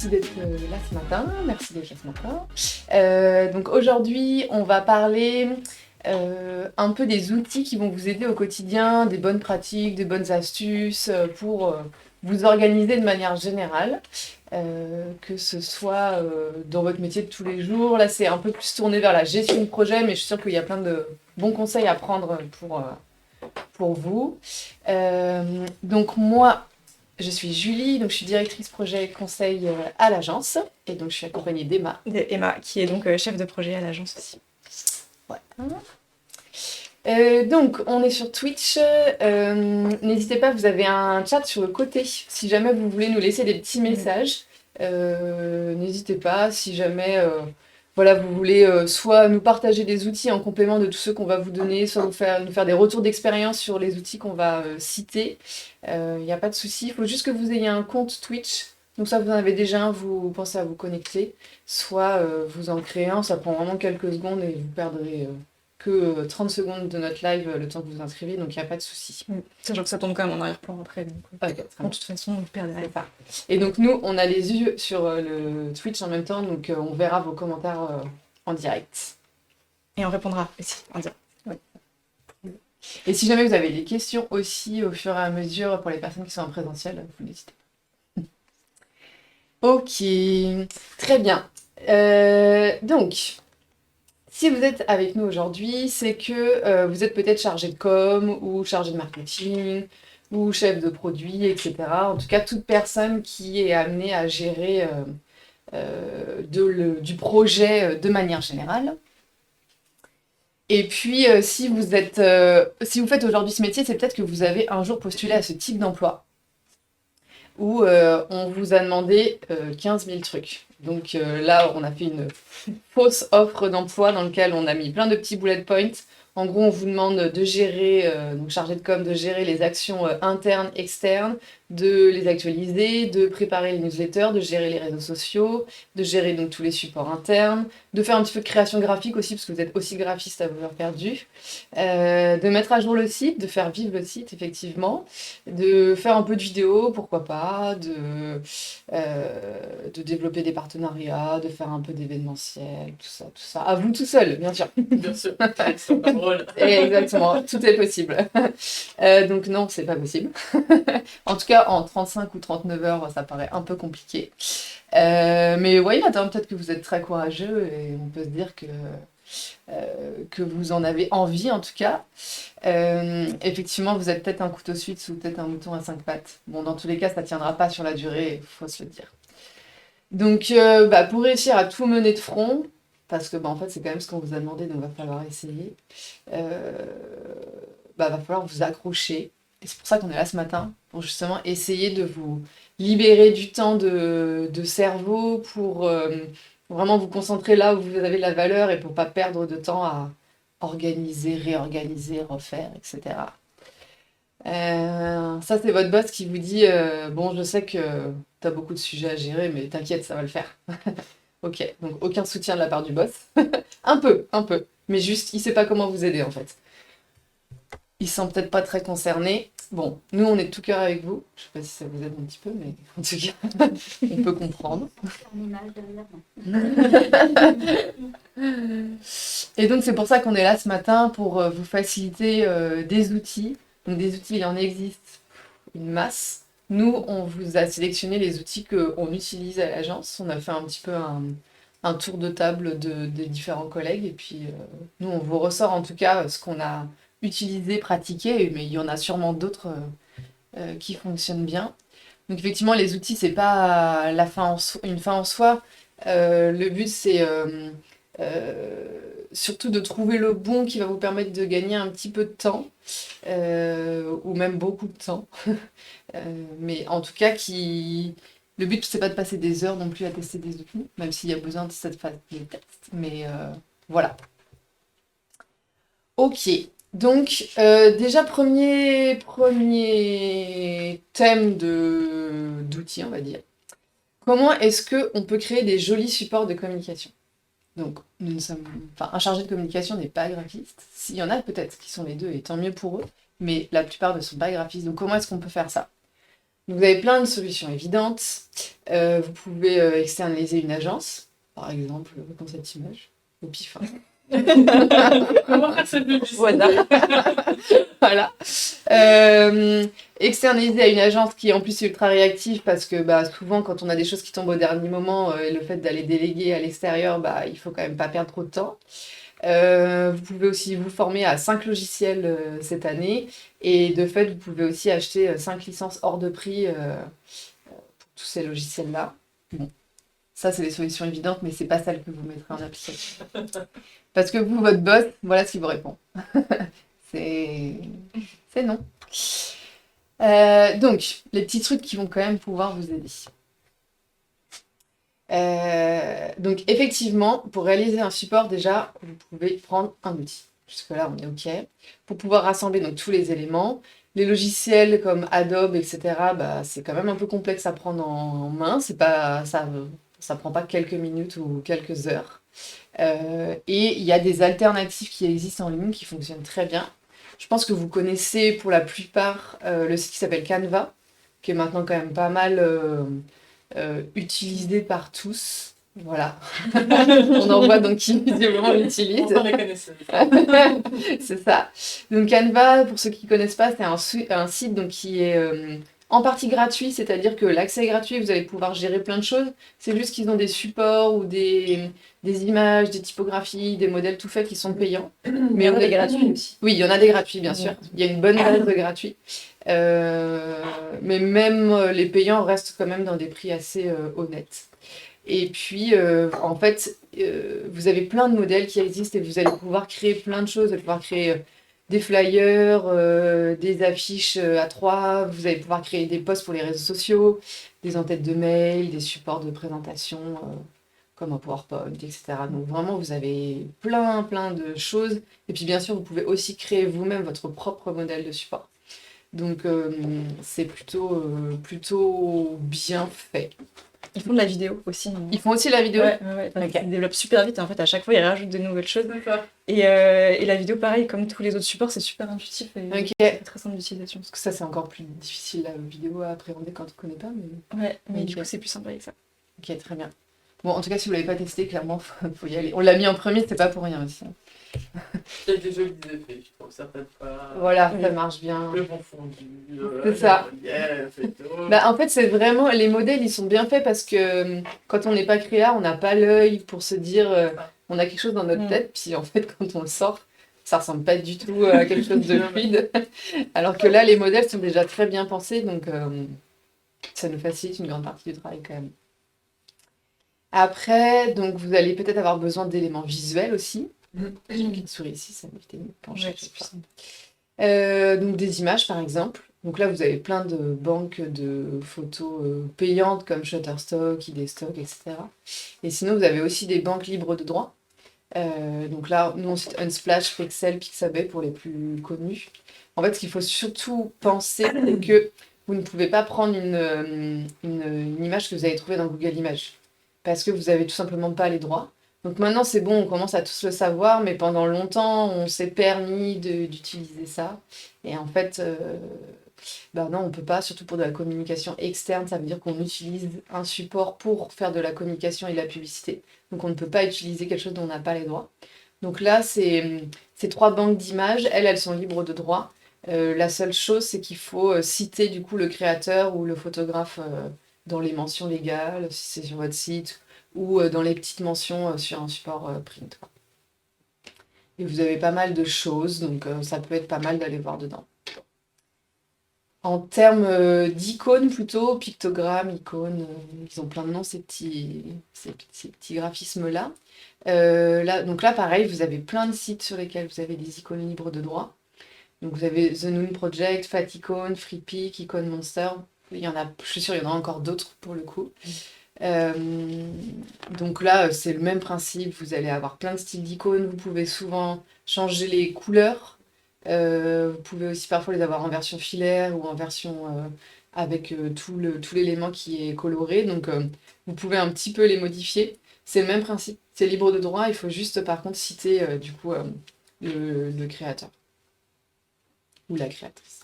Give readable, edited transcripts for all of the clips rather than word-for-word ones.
d'être là ce matin. Merci déjà ce matin. Donc aujourd'hui, on va parler un peu des outils qui vont vous aider au quotidien, des bonnes pratiques, des bonnes astuces pour vous organiser de manière générale, que ce soit dans votre métier de tous les jours. Là, c'est un peu plus tourné vers la gestion de projet, mais je suis sûre qu'il y a plein de bons conseils à prendre pour vous. Donc moi, je suis Julie, donc je suis directrice projet conseil à l'agence, et donc je suis accompagnée d'Emma. Emma, qui est donc chef de projet à l'agence aussi. Ouais. Donc, on est sur Twitch. N'hésitez pas, vous avez un chat sur le côté. Si jamais vous voulez nous laisser des petits messages, n'hésitez pas. Si jamais voilà, vous voulez soit nous partager des outils en complément de tous ceux qu'on va vous donner, soit nous faire des retours d'expérience sur les outils qu'on va citer, il n'y a pas de souci. Il faut juste que vous ayez un compte Twitch. Donc ça, vous en avez déjà un, vous pensez à vous connecter. Soit vous en créez un, ça prend vraiment quelques secondes et vous perdrez que 30 secondes de notre live le temps que vous inscrivez, donc il n'y a pas de souci. Sachant que ça tombe quand même en arrière-plan après. Donc, de toute façon, on perd derrière. Et donc nous, on a les yeux sur le Twitch en même temps, donc on verra vos commentaires en direct. Et on répondra aussi en direct. Oui. Et si jamais vous avez des questions aussi au fur et à mesure pour les personnes qui sont en présentiel, vous n'hésitez pas. Ok, très bien. Donc, si vous êtes avec nous aujourd'hui, c'est que vous êtes peut-être chargé de com ou chargé de marketing ou chef de produit, etc. En tout cas, toute personne qui est amenée à gérer du projet de manière générale. Et puis, si vous faites aujourd'hui ce métier, c'est peut-être que vous avez un jour postulé à ce type d'emploi où on vous a demandé 15 000 trucs. Donc là, on a fait une fausse offre d'emploi dans laquelle on a mis plein de petits bullet points. En gros, on vous demande de gérer, donc chargé de com, de gérer les actions internes, externes, de les actualiser, de préparer les newsletters, de gérer les réseaux sociaux, de gérer donc tous les supports internes, de faire un petit peu de création graphique aussi, parce que vous êtes aussi graphiste à vous heures perdues, de mettre à jour le site, de faire vivre le site, effectivement, de faire un peu de vidéo, pourquoi pas, de développer des partenariats, de faire un peu d'événementiel, tout ça. À vous tout seul, bien sûr. Bien sûr, c'est pas drôle. Exactement, tout est possible. Donc non, c'est pas possible. En tout cas, en 35 ou 39 heures, ça paraît un peu compliqué. Mais ouais, attends, peut-être que vous êtes très courageux et on peut se dire que vous en avez envie en tout cas. Effectivement, vous êtes peut-être un couteau suisse ou peut-être un mouton à 5 pattes. Bon, dans tous les cas, ça tiendra pas sur la durée, il faut se le dire. Donc, pour réussir à tout mener de front, parce que en fait, c'est quand même ce qu'on vous a demandé, donc va falloir essayer, va falloir vous accrocher. Et c'est pour ça qu'on est là ce matin, pour justement essayer de vous libérer du temps de cerveau pour vraiment vous concentrer là où vous avez de la valeur et pour pas perdre de temps à organiser, réorganiser, refaire, etc. Ça, c'est votre boss qui vous dit bon, je sais que tu as beaucoup de sujets à gérer, mais t'inquiète, ça va le faire. Ok, donc aucun soutien de la part du boss. Un peu. Mais juste, il sait pas comment vous aider en fait. Il se sent peut-être pas très concerné. Bon, nous, on est de tout cœur avec vous. Je sais pas si ça vous aide un petit peu, mais en tout cas, on peut comprendre. Et donc, c'est pour ça qu'on est là ce matin, pour vous faciliter des outils. Donc, des outils, il en existe une masse. Nous, on vous a sélectionné les outils qu'on utilise à l'agence. On a fait un petit peu un tour de table des différents collègues. Et puis, nous, on vous ressort en tout cas ce qu'on a utilisé, pratiqué. Mais il y en a sûrement d'autres qui fonctionnent bien. Donc, effectivement, les outils, c'est pas une fin en soi. Le but, c'est surtout de trouver le bon qui va vous permettre de gagner un petit peu de temps, ou même beaucoup de temps. Mais en tout cas, le but, c'est pas de passer des heures non plus à tester des outils, même s'il y a besoin de cette phase de test. Mais voilà. Ok. Donc, déjà, premier thème d'outils, on va dire. Comment est-ce qu'on peut créer des jolis supports de communication? Donc, un chargé de communication n'est pas graphiste. S'il y en a peut-être qui sont les deux, et tant mieux pour eux, mais la plupart ne sont pas graphistes. Donc, comment est-ce qu'on peut faire ça? Donc, vous avez plein de solutions évidentes. Vous pouvez externaliser une agence, par exemple, dans cette image, au pif. Comment faire cette publicité? Voilà. Externaliser à une agence qui en plus est ultra réactive parce que souvent quand on a des choses qui tombent au dernier moment, le fait d'aller déléguer à l'extérieur, il faut quand même pas perdre trop de temps. Vous pouvez aussi vous former à 5 logiciels cette année et de fait vous pouvez aussi acheter 5 licences hors de prix pour tous ces logiciels-là. Bon. Ça, c'est des solutions évidentes, mais c'est pas celles que vous mettrez en application. Parce que vous, votre boss, voilà ce qu'il vous répond. C'est non. Donc, les petits trucs qui vont quand même pouvoir vous aider. Donc, effectivement, pour réaliser un support, déjà, vous pouvez prendre un outil. Jusque-là, on est OK. Pour pouvoir rassembler donc, tous les éléments, les logiciels comme Adobe, etc., c'est quand même un peu complexe à prendre en main. C'est pas, ça prend pas quelques minutes ou quelques heures. Et il y a des alternatives qui existent en ligne qui fonctionnent très bien. Je pense que vous connaissez pour la plupart le site qui s'appelle Canva, qui est maintenant quand même pas mal utilisé par tous. Voilà. On en voit donc qui visiblement l'utilise. On les connaissait. C'est ça. Donc Canva, pour ceux qui ne connaissent pas, c'est un site donc, qui est en partie gratuit, c'est-à-dire que l'accès est gratuit, vous allez pouvoir gérer plein de choses. C'est juste qu'ils ont des supports ou des images, des typographies, des modèles tout faits qui sont payants. Mais il y en a des gratuits aussi. Oui, il y en a des gratuits, bien sûr. Il y a une bonne base de gratuits. Mais même les payants restent quand même dans des prix assez honnêtes. Et puis, en fait, vous avez plein de modèles qui existent et vous allez pouvoir créer plein de choses. Vous allez pouvoir créer des flyers, des affiches A3. Vous allez pouvoir créer des posts pour les réseaux sociaux, des entêtes de mail, des supports de présentation comme un PowerPoint, etc. Donc vraiment, vous avez plein de choses. Et puis, bien sûr, vous pouvez aussi créer vous-même votre propre modèle de support. Donc, c'est plutôt bien fait. Ils font de la vidéo aussi. Ils font aussi la vidéo. Ouais. Okay. Ils développent super vite. En fait, à chaque fois, ils rajoutent de nouvelles choses. D'accord. Et la vidéo, pareil, comme tous les autres supports, c'est super intuitif et très simple d'utilisation. Parce que ça, c'est encore plus difficile, la vidéo, à appréhender quand on ne connaît pas. Mais... Ouais, mais du coup, c'est plus simple avec ça. Ok, très bien. Bon, en tout cas, si vous ne l'avez pas testé, clairement, faut y aller. On l'a mis en premier, c'est pas pour rien aussi. Il y a des jolis effets, je trouve, certaines fois. Voilà, ça marche bien. Le bon fondu, c'est ça. relief et tout. En fait, c'est vraiment... Les modèles, ils sont bien faits parce que quand on n'est pas créa, on n'a pas l'œil pour se dire... on a quelque chose dans notre tête, puis en fait, quand on le sort, ça ressemble pas du tout à quelque chose de fluide. Alors que là, les modèles sont déjà très bien pensés, donc ça nous facilite une grande partie du travail quand même. Après, donc vous allez peut-être avoir besoin d'éléments visuels aussi. J'ai une souris ici, ça m'évite de me pencher. Donc des images par exemple. Donc là, vous avez plein de banques de photos payantes comme Shutterstock, IDstock, etc. Et sinon, vous avez aussi des banques libres de droit. Donc là, nous on cite Unsplash, Pexel, Pixabay pour les plus connus. En fait, ce qu'il faut surtout penser, c'est que vous ne pouvez pas prendre une image que vous avez trouvée dans Google Images. Parce que vous n'avez tout simplement pas les droits. Donc maintenant, c'est bon, on commence à tous le savoir, mais pendant longtemps, on s'est permis d'utiliser ça. Et en fait, non, on ne peut pas, surtout pour de la communication externe, ça veut dire qu'on utilise un support pour faire de la communication et de la publicité. Donc on ne peut pas utiliser quelque chose dont on n'a pas les droits. Donc là, ces 3 banques d'images, elles sont libres de droit. La seule chose, c'est qu'il faut citer du coup le créateur ou le photographe dans les mentions légales, si c'est sur votre site, ou dans les petites mentions sur un support print. Quoi. Et vous avez pas mal de choses, donc ça peut être pas mal d'aller voir dedans. En termes d'icônes plutôt, pictogrammes, icônes, ils ont plein de noms ces petits graphismes-là. Donc là, pareil, vous avez plein de sites sur lesquels vous avez des icônes libres de droit. Donc vous avez The Noon Project, Faticone, FreePic, Icon Monster. Il y en a, je suis sûre, il y en a encore d'autres pour le coup. Donc là, c'est le même principe. Vous allez avoir plein de styles d'icônes. Vous pouvez souvent changer les couleurs. Vous pouvez aussi parfois les avoir en version filaire ou en version avec tout l'élément qui est coloré. Donc vous pouvez un petit peu les modifier. C'est le même principe. C'est libre de droit. Il faut juste par contre citer du coup le créateur ou la créatrice.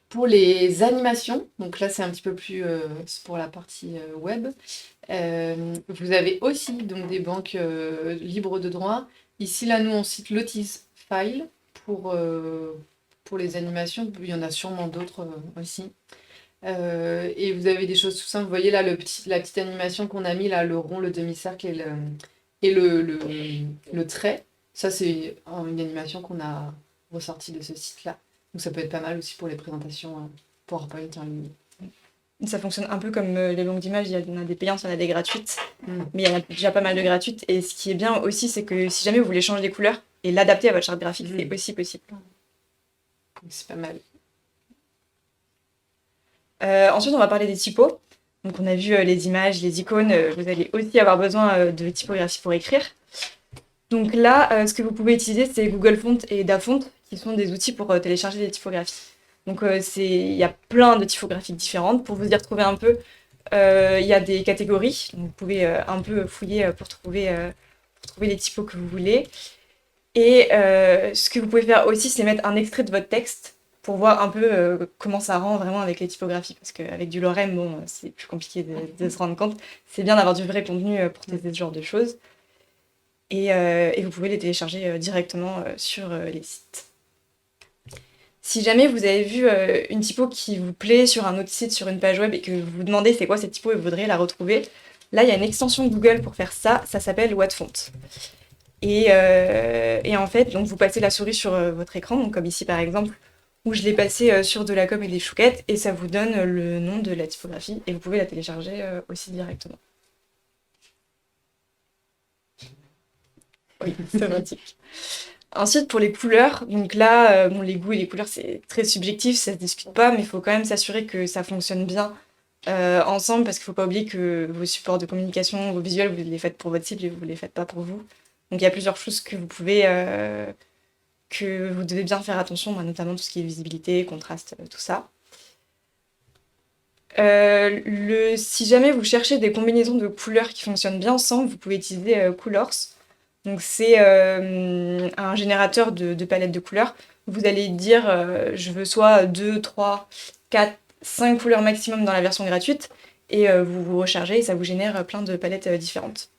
Pour les animations, donc là c'est un petit peu plus c'est pour la partie web, vous avez aussi donc des banques libres de droit. Ici, là, nous, on cite Lotus File pour les animations. Il y en a sûrement d'autres aussi. Et vous avez des choses tout simples. Vous voyez là la petite animation qu'on a mis, là, le rond, le demi-cercle et le trait. Ça, c'est une animation qu'on a ressortie de ce site-là. Donc ça peut être pas mal aussi pour les présentations PowerPoint en ligne. Ça fonctionne un peu comme les langues d'images, il y en a des payantes, il y en a des gratuites, Mm. mais il y en a déjà pas mal de gratuites. Et ce qui est bien aussi, c'est que si jamais vous voulez changer les couleurs et l'adapter à votre charte graphique, c'est aussi possible. C'est pas mal. Ensuite, on va parler des typos. Donc on a vu les images, les icônes, vous allez aussi avoir besoin de typographie pour écrire. Donc là, ce que vous pouvez utiliser, c'est Google Font et DaFont, qui sont des outils pour télécharger des typographies. Donc il y a plein de typographies différentes. Pour vous y retrouver un peu, il y a des catégories. Donc vous pouvez un peu fouiller pour trouver les typos que vous voulez. Et ce que vous pouvez faire aussi, c'est mettre un extrait de votre texte pour voir un peu comment ça rend vraiment avec les typographies. Parce qu'avec du lorem, bon, c'est plus compliqué de se rendre compte. C'est bien d'avoir du vrai contenu pour tester ce genre de choses. Et vous pouvez les télécharger directement sur les sites. Si jamais vous avez vu une typo qui vous plaît sur un autre site, sur une page web, et que vous vous demandez c'est quoi cette typo et vous voudriez la retrouver, là il y a une extension Google pour faire ça, ça s'appelle Wattfont. Et en fait, donc vous passez la souris sur votre écran, donc comme ici par exemple, où je l'ai passé sur de la com et des chouquettes, et ça vous donne le nom de la typographie, et vous pouvez la télécharger aussi directement. Oui, c'est pratique. Ensuite, pour les couleurs, donc là, bon, les goûts et les couleurs, c'est très subjectif, ça se discute pas, mais il faut quand même s'assurer que ça fonctionne bien ensemble, parce qu'il faut pas oublier que vos supports de communication, vos visuels, vous les faites pour votre cible et vous les faites pas pour vous. Donc il y a plusieurs choses que que vous devez bien faire attention, notamment tout ce qui est visibilité, contraste, tout ça. Si jamais vous cherchez des combinaisons de couleurs qui fonctionnent bien ensemble, vous pouvez utiliser Colors. Donc c'est un générateur de palettes de couleurs. Vous allez dire je veux soit 2, 3, 4, 5 couleurs maximum dans la version gratuite et vous vous rechargez et ça vous génère plein de palettes différentes.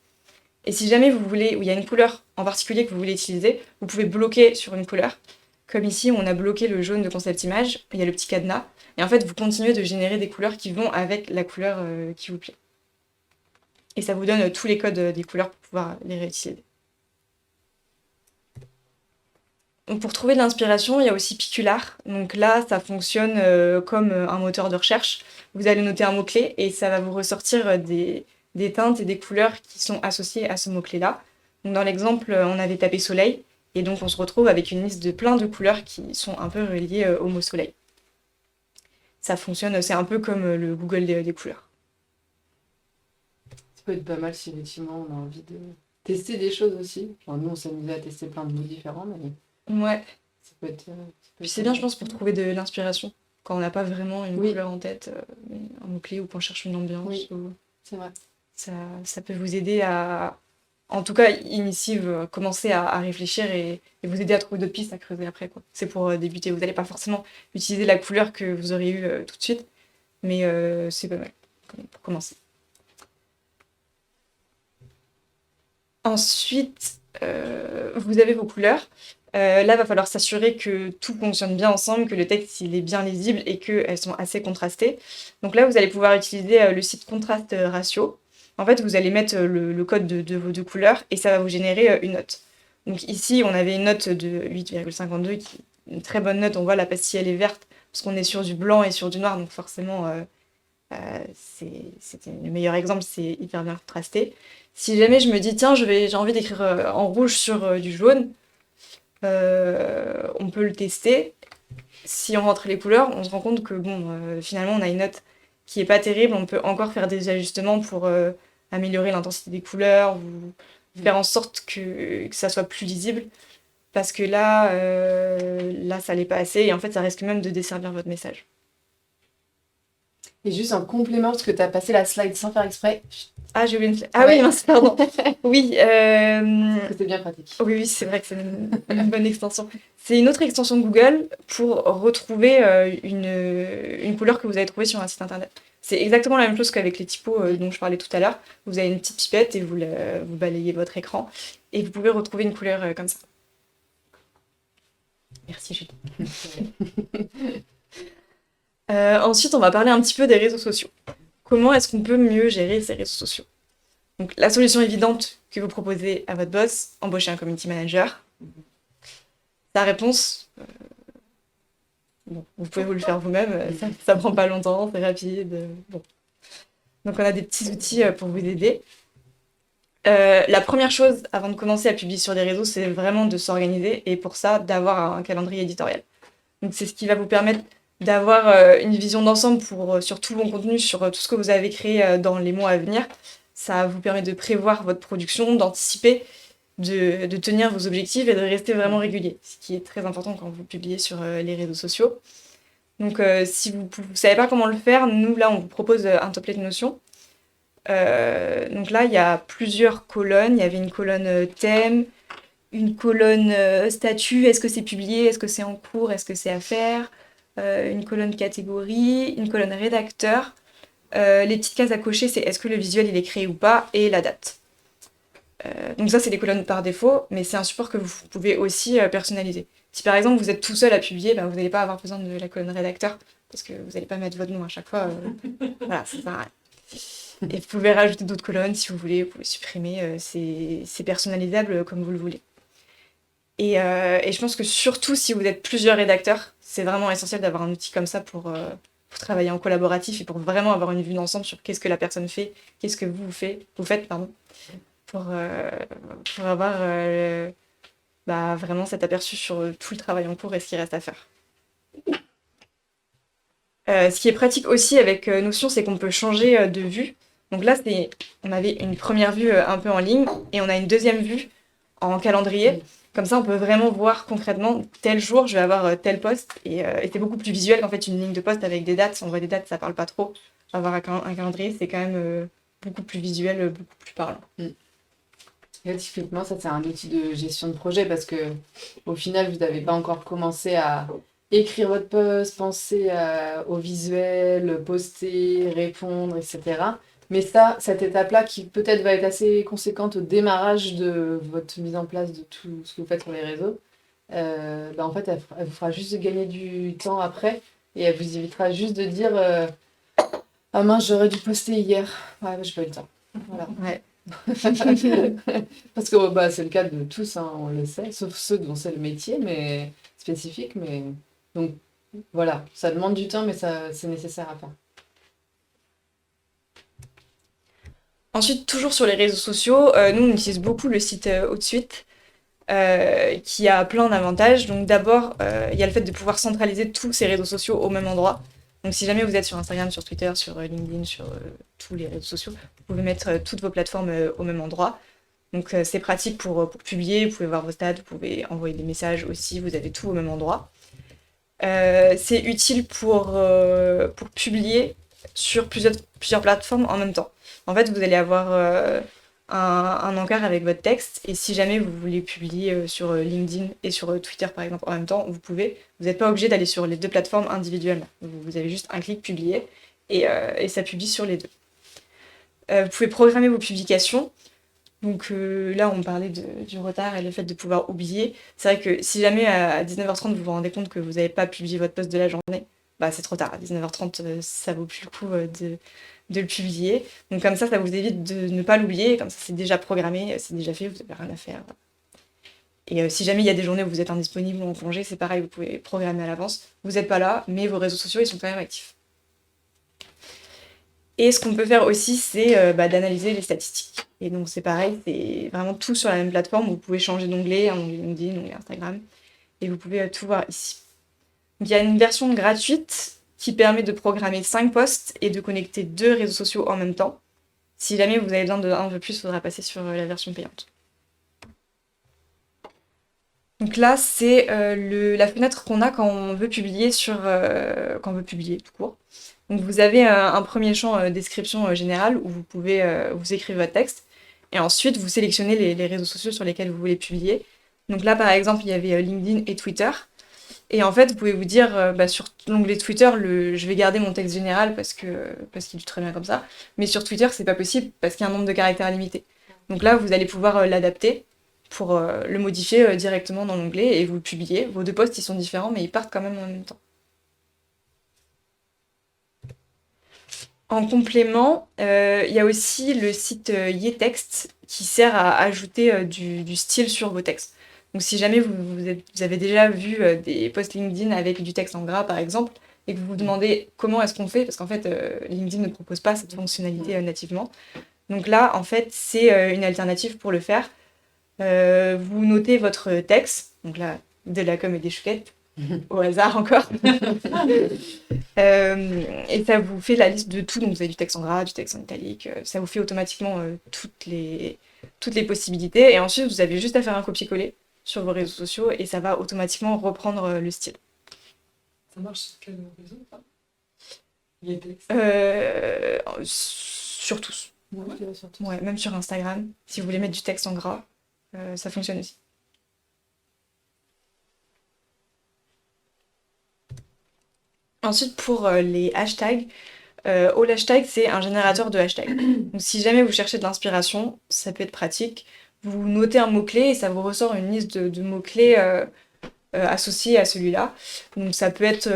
Et si jamais vous voulez, où il y a une couleur en particulier que vous voulez utiliser, vous pouvez bloquer sur une couleur. Comme ici, on a bloqué le jaune de concept image, il y a le petit cadenas. Et en fait, vous continuez de générer des couleurs qui vont avec la couleur qui vous plaît. Et ça vous donne tous les codes des couleurs pour pouvoir les réutiliser. Donc pour trouver de l'inspiration, il y a aussi Picular. Donc là, ça fonctionne comme un moteur de recherche. Vous allez noter un mot-clé et ça va vous ressortir des teintes et des couleurs qui sont associées à ce mot-clé-là. Donc dans l'exemple, on avait tapé soleil, et donc on se retrouve avec une liste de plein de couleurs qui sont un peu reliées au mot soleil. Ça fonctionne, c'est un peu comme le Google des couleurs. Ça peut être pas mal si effectivement on a envie de tester des choses aussi. Enfin, nous, on s'amusait à tester plein de mots différents, mais Ouais. ça peut être... Puis c'est bien, je pense, pour trouver de l'inspiration. Quand on n'a pas vraiment une couleur en tête, mais un mot-clé, ou qu'on cherche une ambiance. Oui, c'est vrai. Ça peut vous aider à, en tout cas, commencer à réfléchir et vous aider à trouver d'autres pistes à creuser après, quoi. C'est pour débuter. Vous n'allez pas forcément utiliser la couleur que vous auriez eue tout de suite, mais c'est pas mal pour commencer. Ensuite, vous avez vos couleurs. Là, il va falloir s'assurer que tout fonctionne bien ensemble, que le texte il est bien lisible et qu'elles sont assez contrastées. Donc là, vous allez pouvoir utiliser le site Contrast Ratio. En fait, vous allez mettre le code de vos deux couleurs et ça va vous générer une note. Donc ici, on avait une note de 8,52 qui est une très bonne note. On voit la pastille, elle est verte parce qu'on est sur du blanc et sur du noir. Donc forcément, c'était le meilleur exemple, c'est hyper bien contrasté. Si jamais je me dis, tiens, j'ai envie d'écrire en rouge sur du jaune, on peut le tester. Si on rentre les couleurs, on se rend compte que finalement on a une note qui est pas terrible. On peut encore faire des ajustements pour améliorer l'intensité des couleurs ou faire en sorte que ça soit plus lisible. Parce que là ça l'est pas assez et en fait ça risque même de desservir votre message. Et juste un complément, parce que tu as passé la slide sans faire exprès. Ah, j'ai oublié une flèche. Ah Ouais. oui, mince, pardon. Oui, Parce que c'est bien pratique. oui, c'est vrai que c'est une bonne extension. C'est une autre extension de Google pour retrouver une couleur que vous avez trouvée sur un site internet. C'est exactement la même chose qu'avec les typos dont je parlais tout à l'heure. Vous avez une petite pipette et vous balayez votre écran et vous pouvez retrouver une couleur comme ça. Merci Julie. Ensuite, on va parler un petit peu des réseaux sociaux. Comment est-ce qu'on peut mieux gérer ces réseaux sociaux? Donc, la solution évidente que vous proposez à votre boss, embaucher un community manager. La réponse, bon, vous pouvez vous le faire vous-même, ça prend pas longtemps, c'est rapide. Bon. Donc, on a des petits outils pour vous aider. La première chose, avant de commencer à publier sur des réseaux, c'est vraiment de s'organiser et pour ça, d'avoir un calendrier éditorial. Donc, c'est ce qui va vous permettre d'avoir une vision d'ensemble sur tout bon contenu, sur tout ce que vous avez créé dans les mois à venir. Ça vous permet de prévoir votre production, d'anticiper, de tenir vos objectifs et de rester vraiment régulier, ce qui est très important quand vous publiez sur les réseaux sociaux. Donc, si vous ne savez pas comment le faire, nous, là, on vous propose un template Notion. Donc là, il y a plusieurs colonnes. Il y avait une colonne thème, une colonne statut, est-ce que c'est publié, est-ce que c'est en cours, est-ce que c'est à faire, une colonne catégorie, une colonne rédacteur. Les petites cases à cocher, c'est est-ce que le visuel il est créé ou pas, et la date. Donc ça, c'est les colonnes par défaut, mais c'est un support que vous pouvez aussi personnaliser. Si par exemple vous êtes tout seul à publier, ben, vous n'allez pas avoir besoin de la colonne rédacteur, parce que vous n'allez pas mettre votre nom à chaque fois. Voilà, ça sert à rien. Et vous pouvez rajouter d'autres colonnes si vous voulez, vous pouvez supprimer, c'est personnalisable comme vous le voulez. Et je pense que surtout si vous êtes plusieurs rédacteurs, c'est vraiment essentiel d'avoir un outil comme ça pour travailler en collaboratif et pour vraiment avoir une vue d'ensemble sur qu'est-ce que la personne fait, qu'est-ce que vous faites, pour avoir vraiment cet aperçu sur tout le travail en cours et ce qui reste à faire. Ce qui est pratique aussi avec Notion, c'est qu'on peut changer de vue. Donc là, on avait une première vue un peu en ligne et on a une deuxième vue en calendrier. Comme ça, on peut vraiment voir concrètement, tel jour, je vais avoir tel poste. Et c'est beaucoup plus visuel qu'en fait une ligne de poste avec des dates. Si on voit des dates, ça parle pas trop. Avoir un calendrier, c'est quand même beaucoup plus visuel, beaucoup plus parlant. Et typiquement, ça, c'est un outil de gestion de projet parce que au final, vous n'avez pas encore commencé à écrire votre post, penser au visuel, poster, répondre, etc. Mais ça, cette étape-là, qui peut-être va être assez conséquente au démarrage de votre mise en place de tout ce que vous faites sur les réseaux, en fait, elle vous fera juste gagner du temps après et elle vous évitera juste de dire ah mince, j'aurais dû poster hier. Ouais, j'ai pas eu le temps. Voilà. Ouais. Parce que c'est le cas de tous, hein, on le sait, sauf ceux dont c'est le métier, mais spécifique. Mais donc voilà, ça demande du temps, mais c'est nécessaire à faire. Ensuite, toujours sur les réseaux sociaux, nous, on utilise beaucoup le site Outsuite, qui a plein d'avantages. Donc d'abord, il y a le fait de pouvoir centraliser tous ces réseaux sociaux au même endroit. Donc si jamais vous êtes sur Instagram, sur Twitter, sur LinkedIn, sur tous les réseaux sociaux, vous pouvez mettre toutes vos plateformes au même endroit. Donc c'est pratique pour publier, vous pouvez voir vos stats, vous pouvez envoyer des messages aussi, vous avez tout au même endroit. C'est utile pour publier sur plusieurs plateformes en même temps. En fait, vous allez avoir un encart avec votre texte, et si jamais vous voulez publier sur LinkedIn et sur Twitter, par exemple, en même temps, vous pouvez. Vous n'êtes pas obligé d'aller sur les deux plateformes individuellement. Vous avez juste un clic publier, et ça publie sur les deux. Vous pouvez programmer vos publications. Donc là, on parlait du retard et le fait de pouvoir oublier. C'est vrai que si jamais à 19h30, vous vous rendez compte que vous n'avez pas publié votre post de la journée, c'est trop tard. À 19h30, ça vaut plus le coup de le publier. Donc comme ça vous évite de ne pas l'oublier. Comme ça, c'est déjà programmé, c'est déjà fait, vous n'avez rien à faire. Et si jamais il y a des journées où vous êtes indisponible ou en congé, c'est pareil, vous pouvez programmer à l'avance. Vous n'êtes pas là, mais vos réseaux sociaux, ils sont quand même actifs. Et ce qu'on peut faire aussi, c'est d'analyser les statistiques. Et donc c'est pareil, c'est vraiment tout sur la même plateforme. Vous pouvez changer d'onglet, un onglet LinkedIn, un onglet Instagram, et vous pouvez tout voir ici. Donc, il y a une version gratuite qui permet de programmer 5 posts et de connecter 2 réseaux sociaux en même temps. Si jamais vous avez besoin d'un peu plus, il faudra passer sur la version payante. Donc là, c'est la fenêtre qu'on a quand on veut publier tout court. Donc vous avez un premier champ description générale où vous pouvez vous écrire votre texte. Et ensuite, vous sélectionnez les réseaux sociaux sur lesquels vous voulez publier. Donc là, par exemple, il y avait LinkedIn et Twitter. Et en fait, vous pouvez vous dire, sur l'onglet Twitter, je vais garder mon texte général parce qu'il est très bien comme ça. Mais sur Twitter, c'est pas possible parce qu'il y a un nombre de caractères limité. Donc là, vous allez pouvoir l'adapter pour le modifier directement dans l'onglet et vous le publiez. Vos deux posts, ils sont différents, mais ils partent quand même en même temps. En complément, il y a aussi le site Yetext qui sert à ajouter du style sur vos textes. Donc si jamais vous avez déjà vu des posts LinkedIn avec du texte en gras par exemple, et que vous vous demandez comment est-ce qu'on fait, parce qu'en fait LinkedIn ne propose pas cette fonctionnalité nativement. Donc là, en fait, c'est une alternative pour le faire. Vous notez votre texte, donc là, de la com et des chouquettes, au hasard encore. Et ça vous fait la liste de tout, donc vous avez du texte en gras, du texte en italique, ça vous fait automatiquement toutes les possibilités, et ensuite vous avez juste à faire un copier-coller sur vos réseaux sociaux, et ça va automatiquement reprendre le style. Ça marche sur quel réseau, ça? Yetext. Sur tous. Ouais, je dirais sur tous. Ouais, même sur Instagram, si vous voulez mettre du texte en gras, ça fonctionne aussi. Ensuite, pour les hashtags, All Hashtag, c'est un générateur de hashtags. Donc, si jamais vous cherchez de l'inspiration, ça peut être pratique. Vous notez un mot-clé et ça vous ressort une liste de mots-clés associés à celui-là. Donc, ça peut être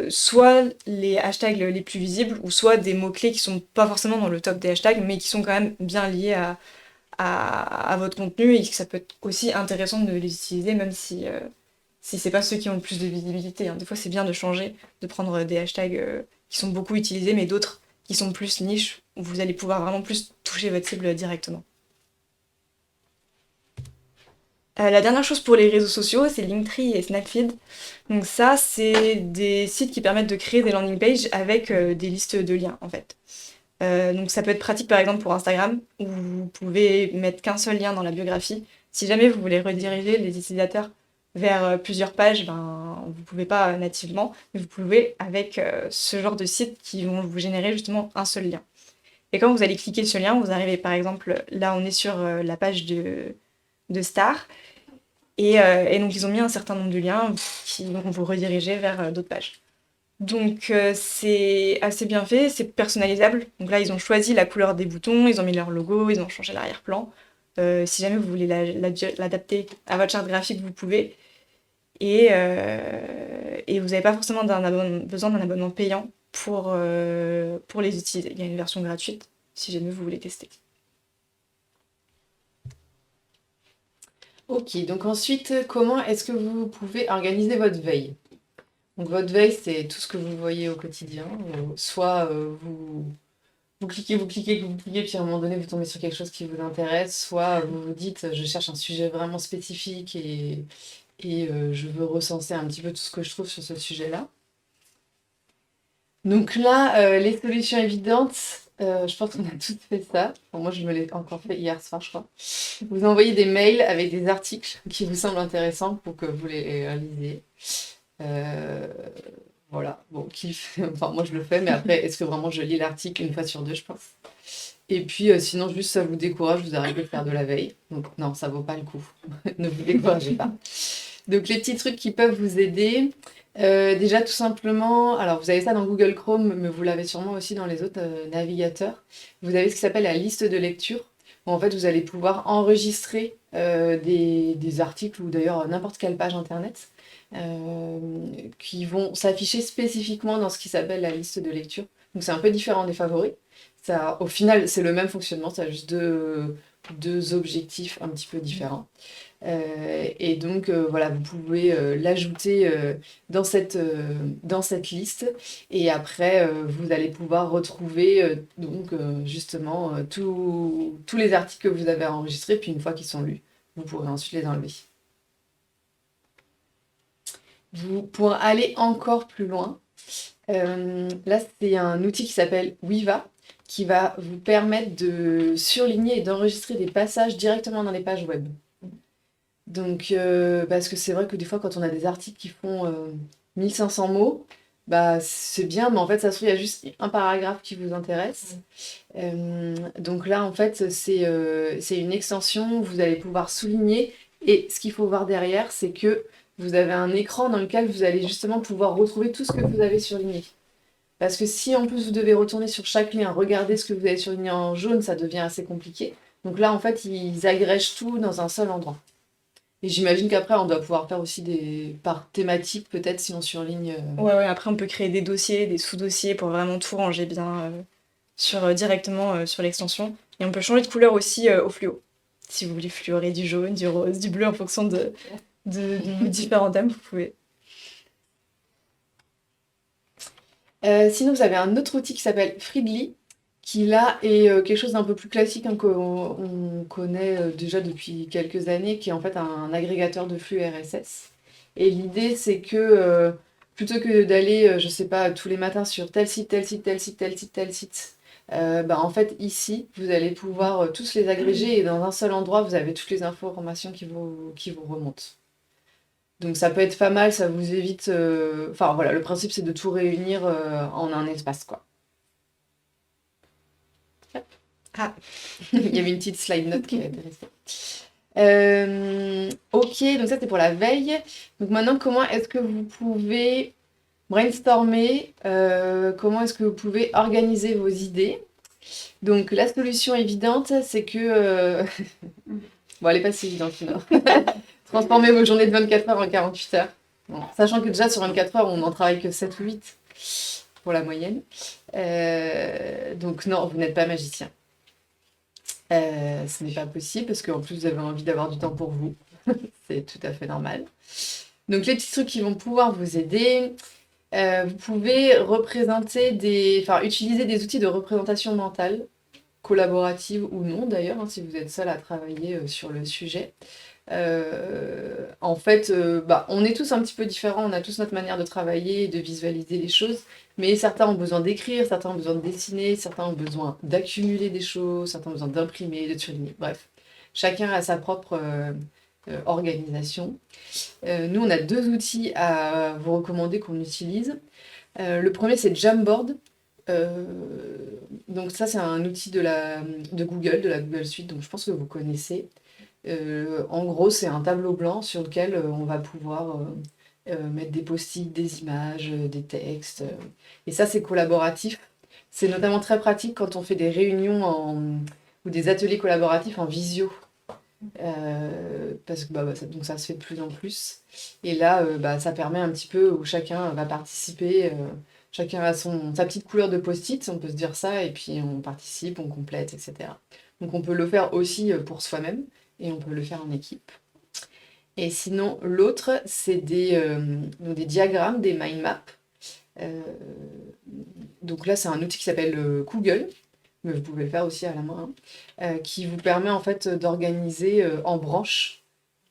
soit les hashtags les plus visibles ou soit des mots-clés qui sont pas forcément dans le top des hashtags, mais qui sont quand même bien liés à votre contenu, et que ça peut être aussi intéressant de les utiliser, même si c'est pas ceux qui ont le plus de visibilité, hein. Des fois, c'est bien de changer, de prendre des hashtags qui sont beaucoup utilisés, mais d'autres qui sont plus niches, où vous allez pouvoir vraiment plus toucher votre cible directement. La dernière chose pour les réseaux sociaux, c'est Linktree et Snapfeed. Donc ça, c'est des sites qui permettent de créer des landing pages avec des listes de liens, en fait. Donc ça peut être pratique, par exemple, pour Instagram, où vous pouvez mettre qu'un seul lien dans la biographie. Si jamais vous voulez rediriger les utilisateurs vers plusieurs pages, vous ne pouvez pas nativement, mais vous pouvez avec ce genre de sites qui vont vous générer justement un seul lien. Et quand vous allez cliquer sur ce lien, vous arrivez par exemple, là on est sur la page de Star, et donc ils ont mis un certain nombre de liens qui vont vous rediriger vers d'autres pages. Donc c'est assez bien fait, c'est personnalisable. Donc là ils ont choisi la couleur des boutons, ils ont mis leur logo, ils ont changé l'arrière-plan. Si jamais vous voulez l'adapter à votre charte graphique, vous pouvez. Et vous n'avez pas forcément besoin d'un abonnement payant pour les utiliser. Il y a une version gratuite si jamais vous voulez tester. Ok, donc ensuite, comment est-ce que vous pouvez organiser votre veille? Donc votre veille, c'est tout ce que vous voyez au quotidien. Soit vous cliquez, puis à un moment donné, vous tombez sur quelque chose qui vous intéresse, soit vous vous dites, je cherche un sujet vraiment spécifique et je veux recenser un petit peu tout ce que je trouve sur ce sujet-là. Donc là, les solutions évidentes, je pense qu'on a tous fait ça. Bon, moi, je me l'ai encore fait hier soir, je crois. Vous envoyez des mails avec des articles qui vous semblent intéressants pour que vous les lisiez. Voilà, bon, kiff. Enfin, moi, je le fais, mais après, est-ce que vraiment je lis l'article une fois sur deux, je pense. Et puis, sinon, juste ça vous décourage, vous arrêtez de faire de la veille. Donc, non, ça vaut pas le coup. Ne vous découragez pas. Donc, les petits trucs qui peuvent vous aider. Déjà, tout simplement, alors vous avez ça dans Google Chrome, mais vous l'avez sûrement aussi dans les autres navigateurs. Vous avez ce qui s'appelle la liste de lecture, où en fait, vous allez pouvoir enregistrer des articles ou d'ailleurs n'importe quelle page internet qui vont s'afficher spécifiquement dans ce qui s'appelle la liste de lecture. Donc, c'est un peu différent des favoris. Ça, au final, c'est le même fonctionnement, ça a juste deux objectifs un petit peu différents. Et donc, voilà, vous pouvez l'ajouter dans cette liste. Et après, vous allez pouvoir retrouver justement tous les articles que vous avez enregistrés. Puis une fois qu'ils sont lus, vous pourrez ensuite les enlever. Pour aller encore plus loin, là, c'est un outil qui s'appelle Weava, qui va vous permettre de surligner et d'enregistrer des passages directement dans les pages web. Donc, parce que c'est vrai que des fois, quand on a des articles qui font 1500 mots, bah, c'est bien, mais en fait, ça se trouve, il y a juste un paragraphe qui vous intéresse. Donc là, en fait, c'est une extension, vous allez pouvoir souligner. Et ce qu'il faut voir derrière, c'est que vous avez un écran dans lequel vous allez justement pouvoir retrouver tout ce que vous avez surligné. Parce que si en plus vous devez retourner sur chaque lien, regarder ce que vous avez surligné en jaune, ça devient assez compliqué. Donc là, en fait, ils agrègent tout dans un seul endroit. Et j'imagine qu'après, on doit pouvoir faire aussi des par thématique, peut-être, si on surligne. Ouais, après on peut créer des dossiers, des sous-dossiers pour vraiment tout ranger bien directement sur l'extension. Et on peut changer de couleur aussi au fluo. Si vous voulez fluorer du jaune, du rose, du bleu en fonction de vos différents thèmes, vous pouvez. Sinon, vous avez un autre outil qui s'appelle Feedly, qui là est quelque chose d'un peu plus classique, hein, qu'on connaît déjà depuis quelques années, qui est en fait un agrégateur de flux RSS. Et l'idée, c'est que plutôt que d'aller, je sais pas, tous les matins sur tel site, tel site, tel site, tel site, tel site, bah, en fait, ici, vous allez pouvoir tous les agréger et dans un seul endroit, vous avez toutes les informations qui vous remontent. Donc ça peut être pas mal, ça vous évite. Enfin voilà, le principe c'est de tout réunir en un espace, quoi. Ah. Il y avait une petite slide note qui est intéressée. Ok, donc ça c'est pour la veille. Donc maintenant, comment est-ce que vous pouvez brainstormer, comment est-ce que vous pouvez organiser vos idées? Donc la solution évidente, c'est que... Bon, elle n'est pas si évidente, sinon. Transformer vos journées de 24 heures en 48 heures. Bon, sachant que déjà sur 24 heures, on n'en travaille que 7 ou 8 pour la moyenne. Donc non, vous n'êtes pas magicien. Ce n'est pas possible parce qu'en plus vous avez envie d'avoir du temps pour vous. C'est tout à fait normal. Donc les petits trucs qui vont pouvoir vous aider, vous pouvez utiliser des outils de représentation mentale, collaborative ou non d'ailleurs, hein, si vous êtes seul à travailler sur le sujet. En fait, on est tous un petit peu différents, on a tous notre manière de travailler et de visualiser les choses, mais certains ont besoin d'écrire, certains ont besoin de dessiner, certains ont besoin d'accumuler des choses, certains ont besoin d'imprimer, de surligner, bref. Chacun a sa propre organisation. Nous, on a deux outils à vous recommander qu'on utilise. Le premier, c'est Jamboard. Euh, donc ça, c'est un outil de Google, de la Google Suite, donc je pense que vous connaissez. En gros, c'est un tableau blanc sur lequel on va pouvoir mettre des post-it, des images, des textes. Et ça, c'est collaboratif. C'est notamment très pratique quand on fait des réunions ou des ateliers collaboratifs en visio. Parce que donc ça se fait de plus en plus. Et là, ça permet un petit peu où chacun va participer. Chacun a sa petite couleur de post-it, on peut se dire ça, et puis on participe, on complète, etc. Donc on peut le faire aussi pour soi-même et on peut le faire en équipe. Et sinon, l'autre, c'est des diagrammes, des mind maps. Donc là, c'est un outil qui s'appelle Google, mais vous pouvez le faire aussi à la main, hein, qui vous permet en fait d'organiser en branches.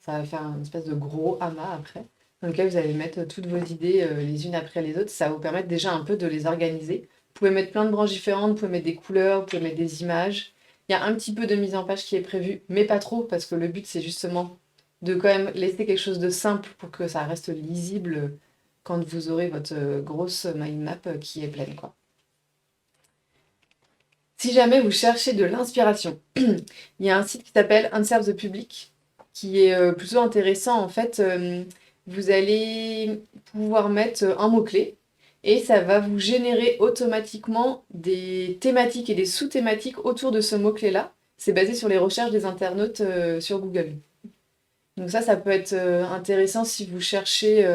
Ça va faire une espèce de gros amas après, dans lequel vous allez mettre toutes vos idées les unes après les autres. Ça va vous permettre déjà un peu de les organiser. Vous pouvez mettre plein de branches différentes, vous pouvez mettre des couleurs, vous pouvez mettre des images. Il y a un petit peu de mise en page qui est prévu, mais pas trop, parce que le but, c'est justement de quand même laisser quelque chose de simple pour que ça reste lisible quand vous aurez votre grosse mind map qui est pleine, quoi. Si jamais vous cherchez de l'inspiration, il y a un site qui s'appelle Answer the Public, qui est plutôt intéressant. En fait, vous allez pouvoir mettre un mot-clé, et ça va vous générer automatiquement des thématiques et des sous-thématiques autour de ce mot-clé-là. C'est basé sur les recherches des internautes sur Google. Donc ça peut être intéressant si vous cherchez,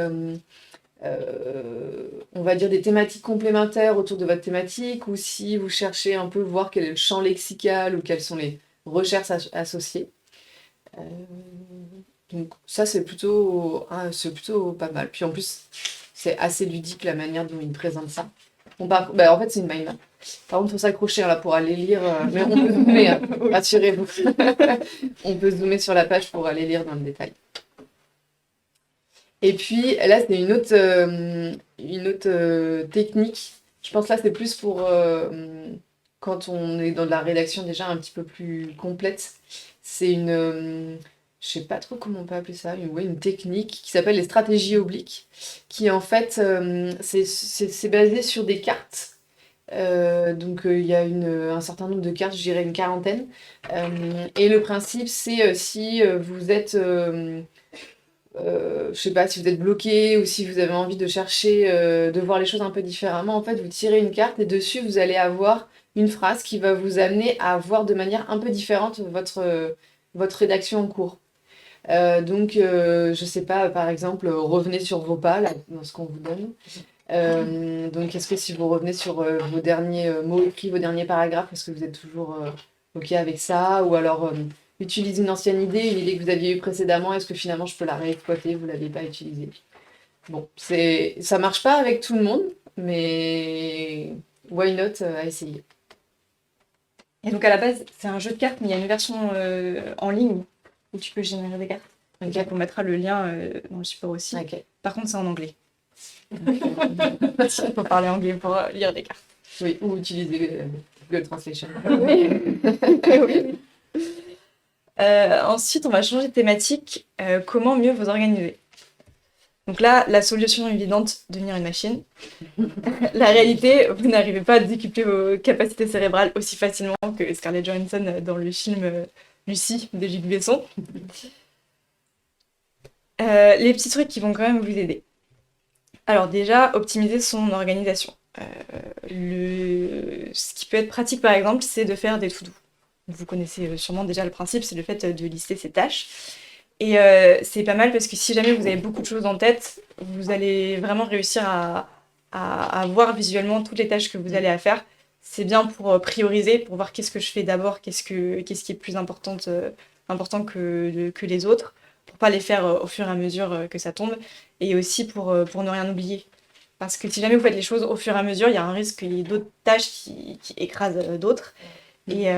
on va dire, des thématiques complémentaires autour de votre thématique, ou si vous cherchez un peu voir quel est le champ lexical ou quelles sont les recherches associées. Donc ça, c'est plutôt pas mal. Puis en plus, c'est assez ludique la manière dont ils présentent ça. En fait, c'est une mind map. Par contre, il faut s'accrocher là pour aller lire. Mais on peut zoomer, hein, rassurez-vous. On peut zoomer sur la page pour aller lire dans le détail. Et puis là, c'est une autre technique. Je pense là, c'est plus pour quand on est dans de la rédaction déjà un petit peu plus complète. C'est je sais pas trop comment on peut appeler ça, mais ouais, une technique qui s'appelle les stratégies obliques, qui en fait, c'est basé sur des cartes. Donc il y a un certain nombre de cartes, je dirais une quarantaine. Et le principe, c'est si vous êtes, je sais pas, si vous êtes bloqué ou si vous avez envie de chercher, de voir les choses un peu différemment, en fait, vous tirez une carte et dessus, vous allez avoir une phrase qui va vous amener à voir de manière un peu différente votre rédaction en cours. Je sais pas, par exemple, revenez sur vos pas, là, dans ce qu'on vous donne. Donc, est-ce que si vous revenez sur vos derniers mots écrits, vos derniers paragraphes, est-ce que vous êtes toujours OK avec ça? Ou alors, utilisez une ancienne idée, une idée que vous aviez eue précédemment, est-ce que finalement je peux la réexploiter? Vous ne l'avez pas utilisée. Bon, ça marche pas avec tout le monde, mais why not à essayer. Et donc à la base, c'est un jeu de cartes, mais il y a une version en ligne où tu peux générer des cartes. Donc Ok. on mettra le lien dans le support aussi. Ok. Par contre, c'est en anglais. Il faut parler anglais pour lire des cartes. Oui, ou utiliser Google Translation. Oui. Oui. Ensuite, on va changer de thématique. Comment mieux vous organiser? Donc là, la solution évidente, devenir une machine. La réalité, vous n'arrivez pas à décupler vos capacités cérébrales aussi facilement que Scarlett Johansson dans le film Lucie de Luc Besson. Les petits trucs qui vont quand même vous aider. Alors déjà, optimiser son organisation. Ce qui peut être pratique par exemple, c'est de faire des to-do. Vous connaissez sûrement déjà le principe, c'est le fait de lister ses tâches. Et c'est pas mal parce que si jamais vous avez beaucoup de choses en tête, vous allez vraiment réussir à voir visuellement toutes les tâches que vous allez à faire. C'est bien pour prioriser, pour voir qu'est-ce que je fais d'abord, qu'est-ce qui est plus important que les autres, pour pas les faire au fur et à mesure que ça tombe, et aussi pour ne rien oublier. Parce que si jamais vous faites les choses au fur et à mesure, il y a un risque qu'il y ait d'autres tâches qui écrasent d'autres. Et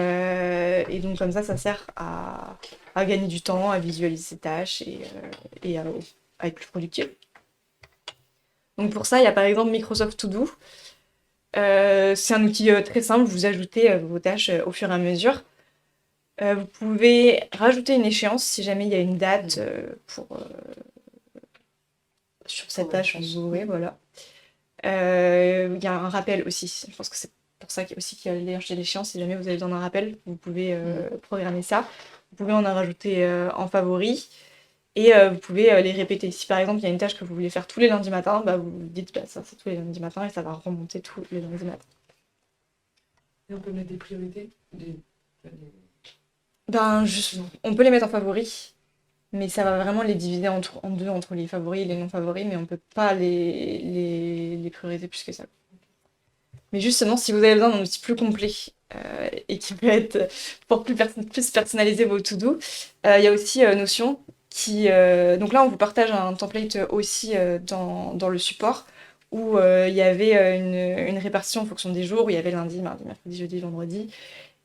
donc comme ça sert à gagner du temps, à visualiser ses tâches et à être plus productif. Donc pour ça, il y a par exemple Microsoft To Do. C'est un outil très simple, vous ajoutez vos tâches au fur et à mesure. Vous pouvez rajouter une échéance si jamais il y a une date sur cette tâche en Zoé, voilà. Il y a un rappel aussi, je pense que c'est pour ça aussi qu'il y a l'échéance, si jamais vous avez besoin d'un rappel, vous pouvez programmer ça. Vous pouvez en rajouter en favori et vous pouvez les répéter. Si par exemple il y a une tâche que vous voulez faire tous les lundis matins, bah, vous dites ça c'est tous les lundis matins et ça va remonter tous les lundis matins. Et on peut mettre des priorités On peut les mettre en favori, mais ça va vraiment les diviser en deux entre les favoris et les non favoris, mais on peut pas les prioriser plus que ça. Mais justement, si vous avez besoin d'un outil plus complet et qui peut être pour plus personnaliser vos to-do, il y a aussi Notion qui... donc là, on vous partage un template aussi dans le support où il y avait une répartition en fonction des jours, où il y avait lundi, mardi, mercredi, jeudi, vendredi.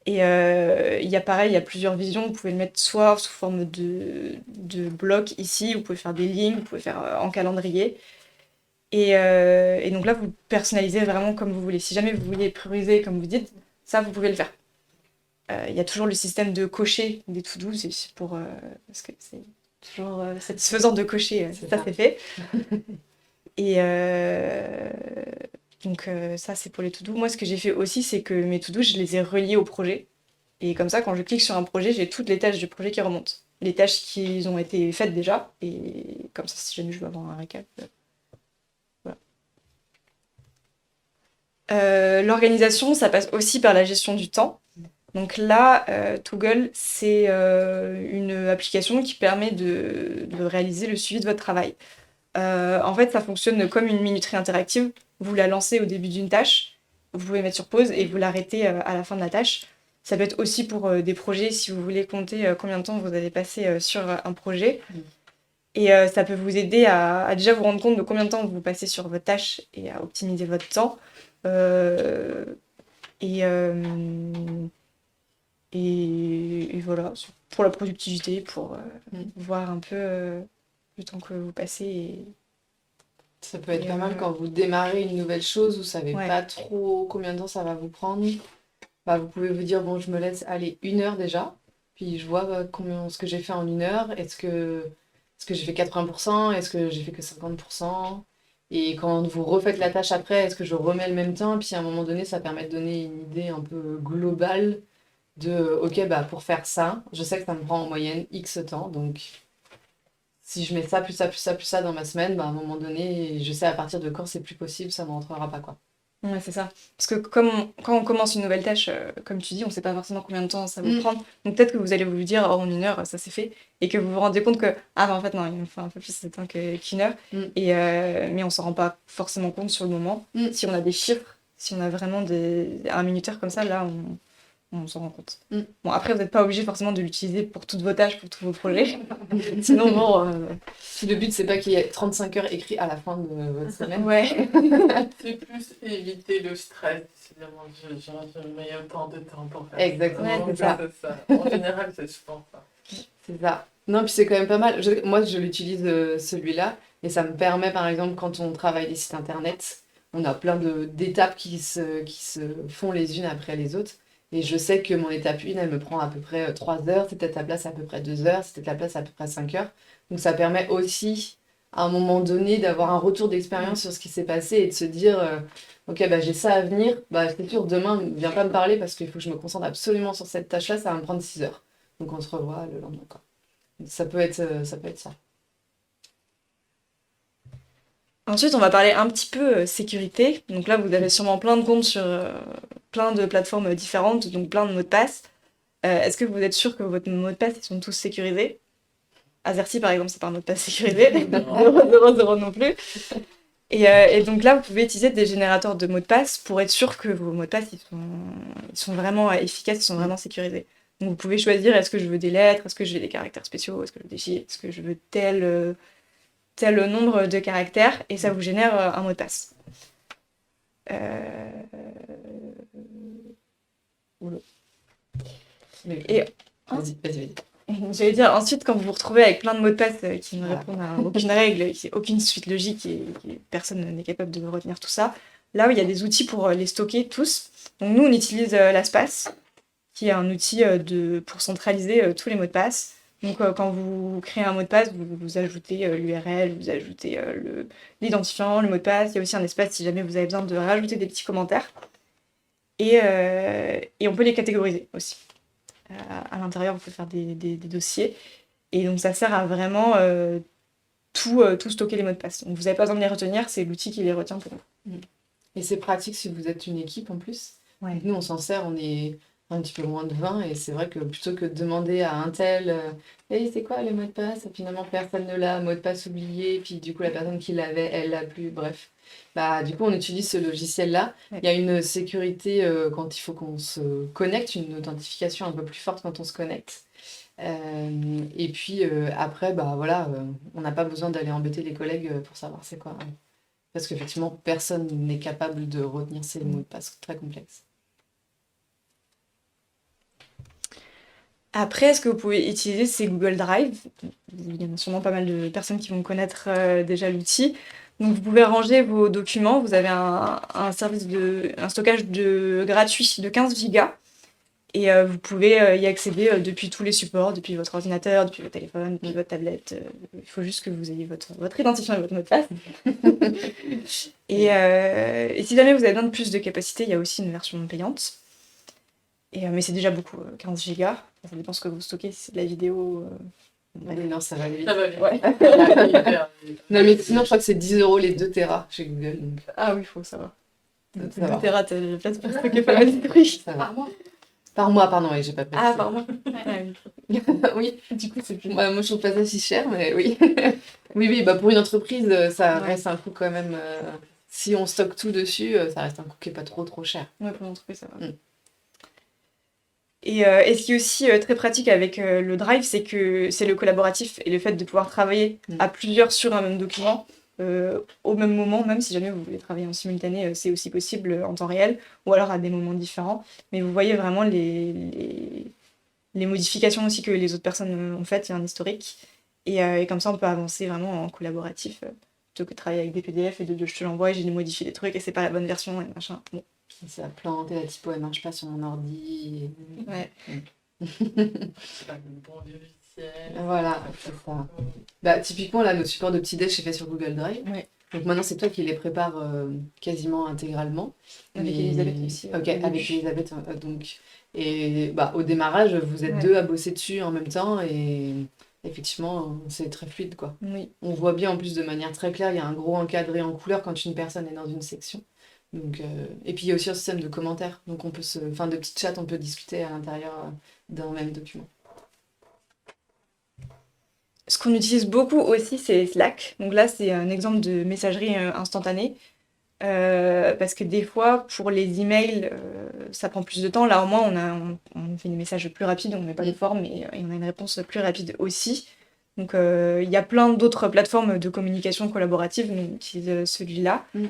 Et il y a plusieurs visions. Vous pouvez le mettre soit sous forme de bloc ici, vous pouvez faire des lignes, vous pouvez faire en calendrier. Et donc là, vous personnalisez vraiment comme vous voulez. Si jamais vous voulez prioriser, comme vous dites, ça, vous pouvez le faire. Il y a toujours le système de cocher des to-do, c'est pour... parce que c'est toujours satisfaisant de cocher, ça c'est fait. Et donc ça, c'est pour les to-do. Moi, ce que j'ai fait aussi, c'est que mes to-do, je les ai reliés au projet. Et comme ça, quand je clique sur un projet, j'ai toutes les tâches du projet qui remontent. Les tâches qui ont été faites déjà. Et comme ça, si jamais je veux avoir un récap... L'organisation, ça passe aussi par la gestion du temps. Donc là, Toggle, c'est une application qui permet de réaliser le suivi de votre travail. En fait, ça fonctionne comme une minuterie interactive. Vous la lancez au début d'une tâche, vous pouvez mettre sur pause et vous l'arrêtez à la fin de la tâche. Ça peut être aussi pour des projets, si vous voulez compter combien de temps vous avez passé sur un projet. Et ça peut vous aider à déjà vous rendre compte de combien de temps vous passez sur votre tâche et à optimiser votre temps. Et voilà, pour la productivité, pour voir un peu le temps que vous passez. Ça peut être pas mal quand vous démarrez une nouvelle chose, vous savez Ouais. pas trop combien de temps ça va vous prendre. Bah, vous pouvez vous dire, bon, je me laisse aller 1 heure déjà. Puis je vois ce que j'ai fait en 1 heure. Est-ce que j'ai fait 80%? Est-ce que j'ai fait que 50%? Et quand vous refaites la tâche après, est-ce que je remets le même temps? Puis à un moment donné, ça permet de donner une idée un peu globale de, ok, bah pour faire ça, je sais que ça me prend en moyenne X temps. Donc si je mets ça, plus ça, plus ça, plus ça dans ma semaine, bah à un moment donné, je sais à partir de quand c'est plus possible, ça ne rentrera pas, quoi. Ouais, c'est ça. Parce que quand on commence une nouvelle tâche, comme tu dis, on ne sait pas forcément combien de temps ça va Mm. prendre. Donc peut-être que vous allez vous dire, oh, en 1 heure, ça c'est fait. Et que vous vous rendez compte que, ah, bah, en fait, non, il me faut un peu plus de temps qu'une heure. Mm. Mais on ne s'en rend pas forcément compte sur le moment. Mm. Si on a des chiffres, si on a vraiment un minuteur comme ça, là, on s'en rend compte. Mm. Bon, après, vous n'êtes pas obligé forcément de l'utiliser pour toutes vos tâches, pour tous vos projets. Sinon, bon. Si le but, c'est pas qu'il y ait 35 heures écrites à la fin de votre semaine. Ouais. C'est plus éviter le stress. C'est-à-dire, bon, je mets autant de temps pour faire Exactement, ça. c'est Donc, ça. c'est ça. En général, c'est souvent ça. C'est ça. Non, puis c'est quand même pas mal. Moi, je l'utilise celui-là, et ça me permet, par exemple, quand on travaille des sites internet, on a plein d'étapes qui se font les unes après les autres. Et je sais que mon étape 1, elle me prend à peu près 3 heures, cette étape-là, c'est à peu près 2 heures, cette étape-là, c'est à peu près 5 heures. Donc ça permet aussi, à un moment donné, d'avoir un retour d'expérience sur ce qui s'est passé et de se dire, ok, bah, j'ai ça à venir, bah, c'est sûr, demain, ne viens pas me parler parce qu'il faut que je me concentre absolument sur cette tâche-là, ça va me prendre 6 heures. Donc on se revoit le lendemain, quoi. Ça peut être ça. Ensuite, on va parler un petit peu sécurité. Donc là, vous avez sûrement plein de comptes sur plein de plateformes différentes, donc plein de mots de passe. Est-ce que vous êtes sûr que vos mots de passe ils sont tous sécurisés? Azerty, par exemple, c'est pas un mot de passe sécurisé. Non. 000 non plus. Et donc là, vous pouvez utiliser des générateurs de mots de passe pour être sûr que vos mots de passe ils sont vraiment efficaces, ils sont vraiment sécurisés. Donc vous pouvez choisir, est-ce que je veux des lettres, est-ce que je veux des caractères spéciaux, est-ce que je veux des chiffres, est-ce que je veux tel nombre de caractères, et ça vous génère un mot de passe. Et Vas-y. j'allais dire, ensuite, quand vous vous retrouvez avec plein de mots de passe qui ne Voilà. répondent à aucune règle, aucune suite logique, et personne n'est capable de retenir tout ça, là où il y a des outils pour les stocker tous. Donc nous, on utilise LastPass, qui est un outil pour centraliser tous les mots de passe. Donc quand vous créez un mot de passe, vous ajoutez l'URL, vous ajoutez l'identifiant, le mot de passe. Il y a aussi un espace si jamais vous avez besoin de rajouter des petits commentaires. Et on peut les catégoriser aussi. À l'intérieur, vous pouvez faire des dossiers. Et donc ça sert à vraiment tout stocker les mots de passe. Donc vous n'avez pas besoin de les retenir, c'est l'outil qui les retient pour vous. Et c'est pratique si vous êtes une équipe en plus. Ouais. Nous, on s'en sert, on est un petit peu moins de 20, et c'est vrai que plutôt que de demander à un tel, hey, c'est quoi le mot de passe? Finalement, personne ne l'a, mot de passe oublié, puis du coup, la personne qui l'avait, elle l'a plus, bref. Bah, du coup, on utilise ce logiciel-là. Ouais. Il y a une sécurité quand il faut qu'on se connecte, une authentification un peu plus forte quand on se connecte. Et puis après, bah voilà, on n'a pas besoin d'aller embêter les collègues pour savoir c'est quoi. Parce qu'effectivement, personne n'est capable de retenir ces mots de passe très complexes. Après, ce que vous pouvez utiliser, c'est Google Drive. Il y a sûrement pas mal de personnes qui vont connaître déjà l'outil. Donc, vous pouvez ranger vos documents. Vous avez un stockage gratuit de 15 gigas. Et vous pouvez y accéder depuis tous les supports, depuis votre ordinateur, depuis votre téléphone, depuis votre tablette. Il faut juste que vous ayez votre identifiant et votre mot de passe. Et si jamais vous avez besoin de plus de capacité, il y a aussi une version payante. Mais c'est déjà beaucoup, 15 gigas. Ça dépend ce que vous stockez, si c'est de la vidéo. Oui, non, ça va aller vite. Ça va bien. Ouais. Hyper vite. Non, mais sinon, je crois que c'est 10 € les 2 Tera chez Google. Donc, Ah oui, il faut savoir. ça va. T'as la place pour stocker pas mal de trucs. Ça va. mois. Par mois, pardon, oui, j'ai pas précisé. Ah, pardon. Oui. Oui, Du coup, c'est plus. moi je trouve pas ça si cher, mais oui. Oui, bah pour une entreprise, ça Ouais. reste un coût quand même. Si on stocke tout dessus, ça reste un coût qui est pas trop cher. Ouais, pour l'entreprise, ça va. Mm. Et ce qui est aussi très pratique avec le Drive, c'est que c'est le collaboratif et le fait de pouvoir travailler à plusieurs sur un même document au même moment, même si jamais vous voulez travailler en simultané, c'est aussi possible en temps réel ou alors à des moments différents. Mais vous voyez vraiment les modifications aussi que les autres personnes ont faites, il y a un historique. Et comme ça, on peut avancer vraiment en collaboratif plutôt que de travailler avec des PDF et de dire je te l'envoie et j'ai modifié des trucs et c'est pas la bonne version et machin. Bon. Ça a planté, la typo elle marche pas sur mon ordi. Ouais. Pas le bon logiciel. Voilà, c'est ça. Bah, typiquement, là, notre support de petit déj est fait sur Google Drive. Ouais. Donc maintenant, c'est toi qui les prépare quasiment intégralement. Avec Mais- Elisabeth aussi. Ok, au début. avec Elisabeth. Donc, et bah, au démarrage, vous êtes Ouais. deux à bosser dessus en même temps et effectivement, c'est très fluide, quoi. Oui. On voit bien en plus de manière très claire, il y a un gros encadré en couleur quand une personne est dans une section. Donc, et puis il y a aussi un système de commentaires, donc enfin de petits chats, on peut discuter à l'intérieur d'un même document. Ce qu'on utilise beaucoup aussi, c'est Slack. Donc là, c'est un exemple de messagerie instantanée. Parce que des fois, pour les emails, ça prend plus de temps. Là, au moins, on fait des messages plus rapides, on ne met pas de forme et on a une réponse plus rapide aussi. Donc, il y a plein d'autres plateformes de communication collaborative, nous on utilise celui-là. Mm.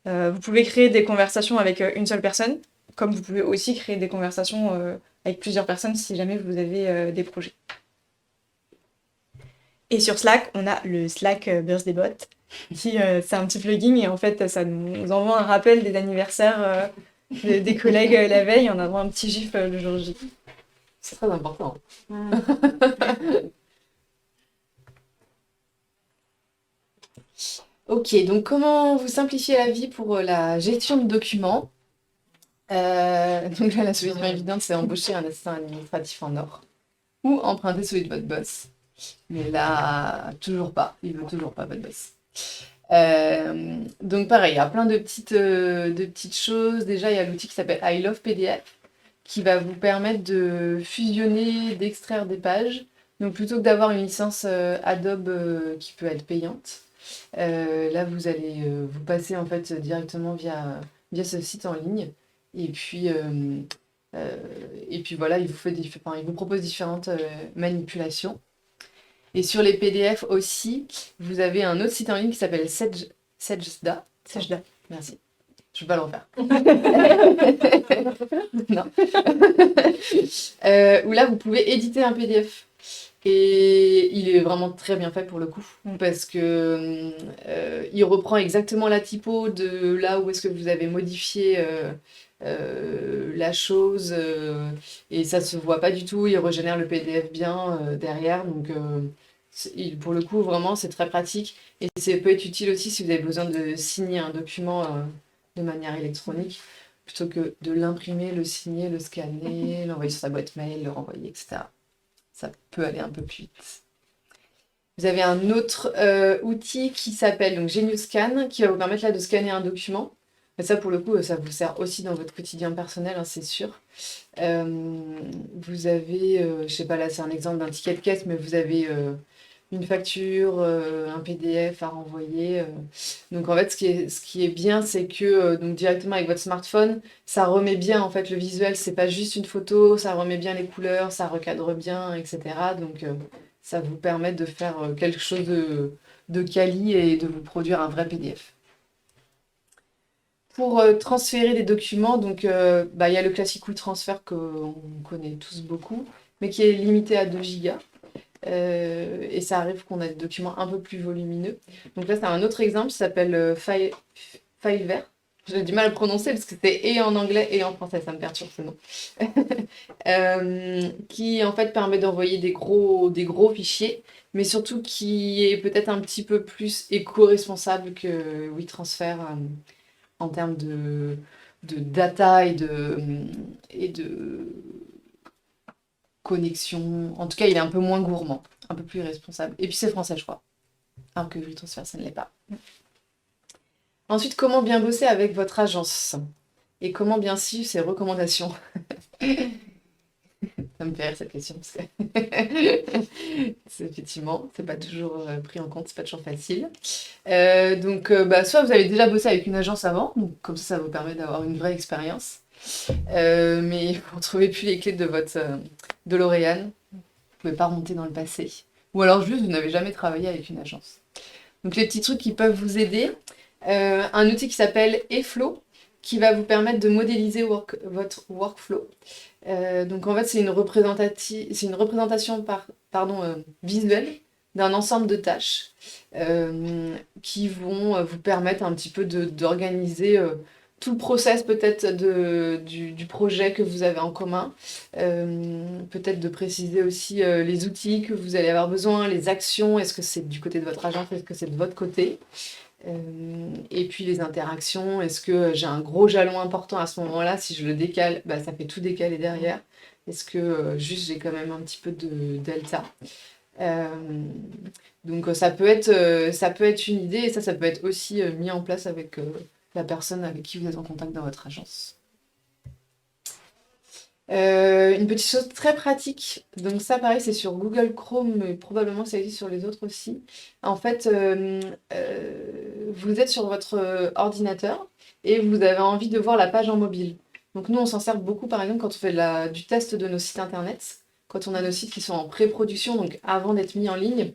Vous pouvez créer des conversations avec une seule personne, comme vous pouvez aussi créer des conversations avec plusieurs personnes si jamais vous avez des projets. Et sur Slack, on a le Slack Birthday Bot, qui c'est un petit plugin et en fait, ça nous envoie un rappel des anniversaires des collègues la veille. On envoie un petit gif le jour J. C'est très important. Ok, donc comment vous simplifiez la vie pour la gestion de documents? Donc là, la solution évidente, c'est embaucher un assistant administratif en or ou emprunter celui de votre boss. Mais là, toujours pas. Il veut toujours pas votre boss. Donc pareil, il y a plein de petites choses. Déjà, il y a l'outil qui s'appelle I Love PDF qui va vous permettre de fusionner, d'extraire des pages. Donc plutôt que d'avoir une licence Adobe qui peut être payante, là vous allez vous passer en fait directement via ce site en ligne. Et puis, euh, et puis voilà, enfin, il vous propose différentes manipulations. Et sur les PDF aussi, vous avez un autre site en ligne qui s'appelle Sejda. Sajda. Merci. Je ne vais pas le refaire. Non. Où là, vous pouvez éditer un PDF. Et il est vraiment très bien fait pour le coup. Parce que il reprend exactement la typo de là où est-ce que vous avez modifié la chose. Et ça se voit pas du tout. Il régénère le PDF bien derrière. Donc pour le coup, vraiment, c'est très pratique. Et ça peut être utile aussi si vous avez besoin de signer un document de manière électronique, plutôt que de l'imprimer, le signer, le scanner, l'envoyer sur sa boîte mail, le renvoyer, etc. Ça peut aller un peu plus vite. Vous avez un autre outil qui s'appelle donc GeniusScan, qui va vous permettre là de scanner un document. Et ça, pour le coup, ça vous sert aussi dans votre quotidien personnel, hein, c'est sûr. Vous avez, je sais pas, là c'est un exemple d'un ticket de caisse, mais vous avez une facture, un PDF à renvoyer. Donc en fait, ce qui est bien, c'est que donc directement avec votre smartphone, ça remet bien en fait le visuel. C'est pas juste une photo, ça remet bien les couleurs, ça recadre bien, etc. Donc ça vous permet de faire quelque chose de quali et de vous produire un vrai PDF. Pour transférer des documents, donc bah, il y a le classique WeTransfer qu'on connaît tous beaucoup, mais qui est limité à 2 gigas. Et ça arrive qu'on a des documents un peu plus volumineux. Donc là, c'est un autre exemple, ça s'appelle Filever. J'ai du mal à le prononcer parce que c'est et en anglais et en français, ça me perturbe ce nom. Qui en fait permet d'envoyer des gros fichiers, mais surtout qui est peut-être un petit peu plus éco-responsable que WeTransfer en termes de data et de connexion. En tout cas, il est un peu moins gourmand, un peu plus responsable. Et puis c'est français, je crois. Alors que WeTransfer, ça ne l'est pas. Ensuite, comment bien bosser avec votre agence? Et comment bien suivre ses recommandations? Ça me fait rire cette question, parce que effectivement, c'est pas toujours pris en compte, c'est pas toujours facile. Donc, bah, soit vous avez déjà bossé avec une agence avant, donc comme ça vous permet d'avoir une vraie expérience. Mais vous ne retrouvez plus les clés de votre DeLorean, vous pouvez pas remonter dans le passé. Ou alors juste, vous n'avez jamais travaillé avec une agence. Donc les petits trucs qui peuvent vous aider, un outil qui s'appelle eFlow, qui va vous permettre de modéliser votre workflow. Donc en fait, c'est une représentation visuelle d'un ensemble de tâches qui vont vous permettre un petit peu d'organiser tout le process peut-être du projet que vous avez en commun. Peut-être de préciser aussi les outils que vous allez avoir besoin, les actions, est-ce que c'est du côté de votre agence, est-ce que c'est de votre côté. Et puis les interactions, est-ce que j'ai un gros jalon important à ce moment-là, si je le décale, bah, ça fait tout décaler derrière. Est-ce que juste j'ai quand même un petit peu de delta. Euh, donc ça peut être une idée et ça peut être aussi mis en place avec la personne avec qui vous êtes en contact dans votre agence. Une petite chose très pratique, donc ça pareil c'est sur Google Chrome, mais probablement ça existe sur les autres aussi. En fait, vous êtes sur votre ordinateur et vous avez envie de voir la page en mobile. Donc nous on s'en sert beaucoup par exemple quand on fait du test de nos sites internet, quand on a nos sites qui sont en pré-production, donc avant d'être mis en ligne,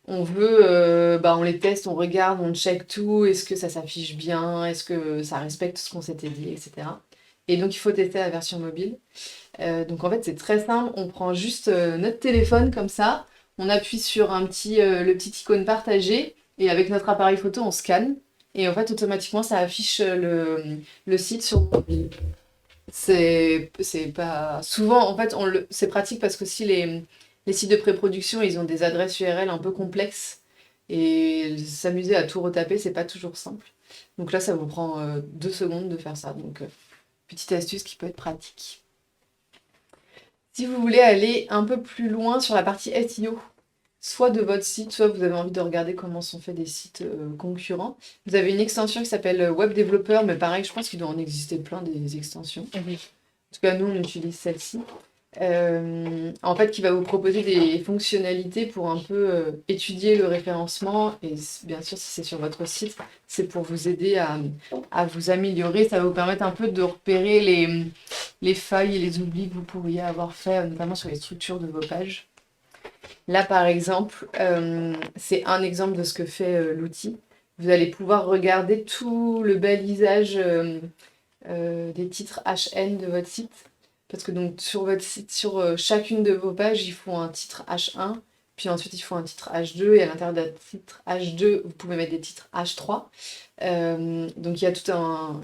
on veut, on les teste, on regarde, on check tout, est-ce que ça s'affiche bien, est-ce que ça respecte ce qu'on s'était dit, etc. Et donc il faut tester la version mobile. Donc en fait c'est très simple, on prend juste notre téléphone comme ça, on appuie sur le petit icône partagé et avec notre appareil photo on scanne et en fait automatiquement ça affiche le site sur mobile. C'est pas souvent en fait c'est pratique parce que si les sites de pré-production ils ont des adresses URL un peu complexes et s'amuser à tout retaper c'est pas toujours simple. Donc là ça vous prend 2 secondes de faire ça. Donc petite astuce qui peut être pratique. Si vous voulez aller un peu plus loin sur la partie SEO, soit de votre site, soit vous avez envie de regarder comment sont faits des sites concurrents, vous avez une extension qui s'appelle Web Developer, mais pareil, je pense qu'il doit en exister plein des extensions. En tout cas, nous, on utilise celle-ci. En fait, qui va vous proposer des fonctionnalités pour un peu étudier le référencement. Et bien sûr, si c'est sur votre site, c'est pour vous aider à vous améliorer. Ça va vous permettre un peu de repérer les failles et les oublis que vous pourriez avoir fait, notamment sur les structures de vos pages. Là, par exemple, c'est un exemple de ce que fait l'outil. Vous allez pouvoir regarder tout le balisage des titres HN de votre site. Parce que donc sur votre site, sur chacune de vos pages, il faut un titre H1, puis ensuite il faut un titre H2, et à l'intérieur d'un titre H2, vous pouvez mettre des titres H3. Donc il y a toute une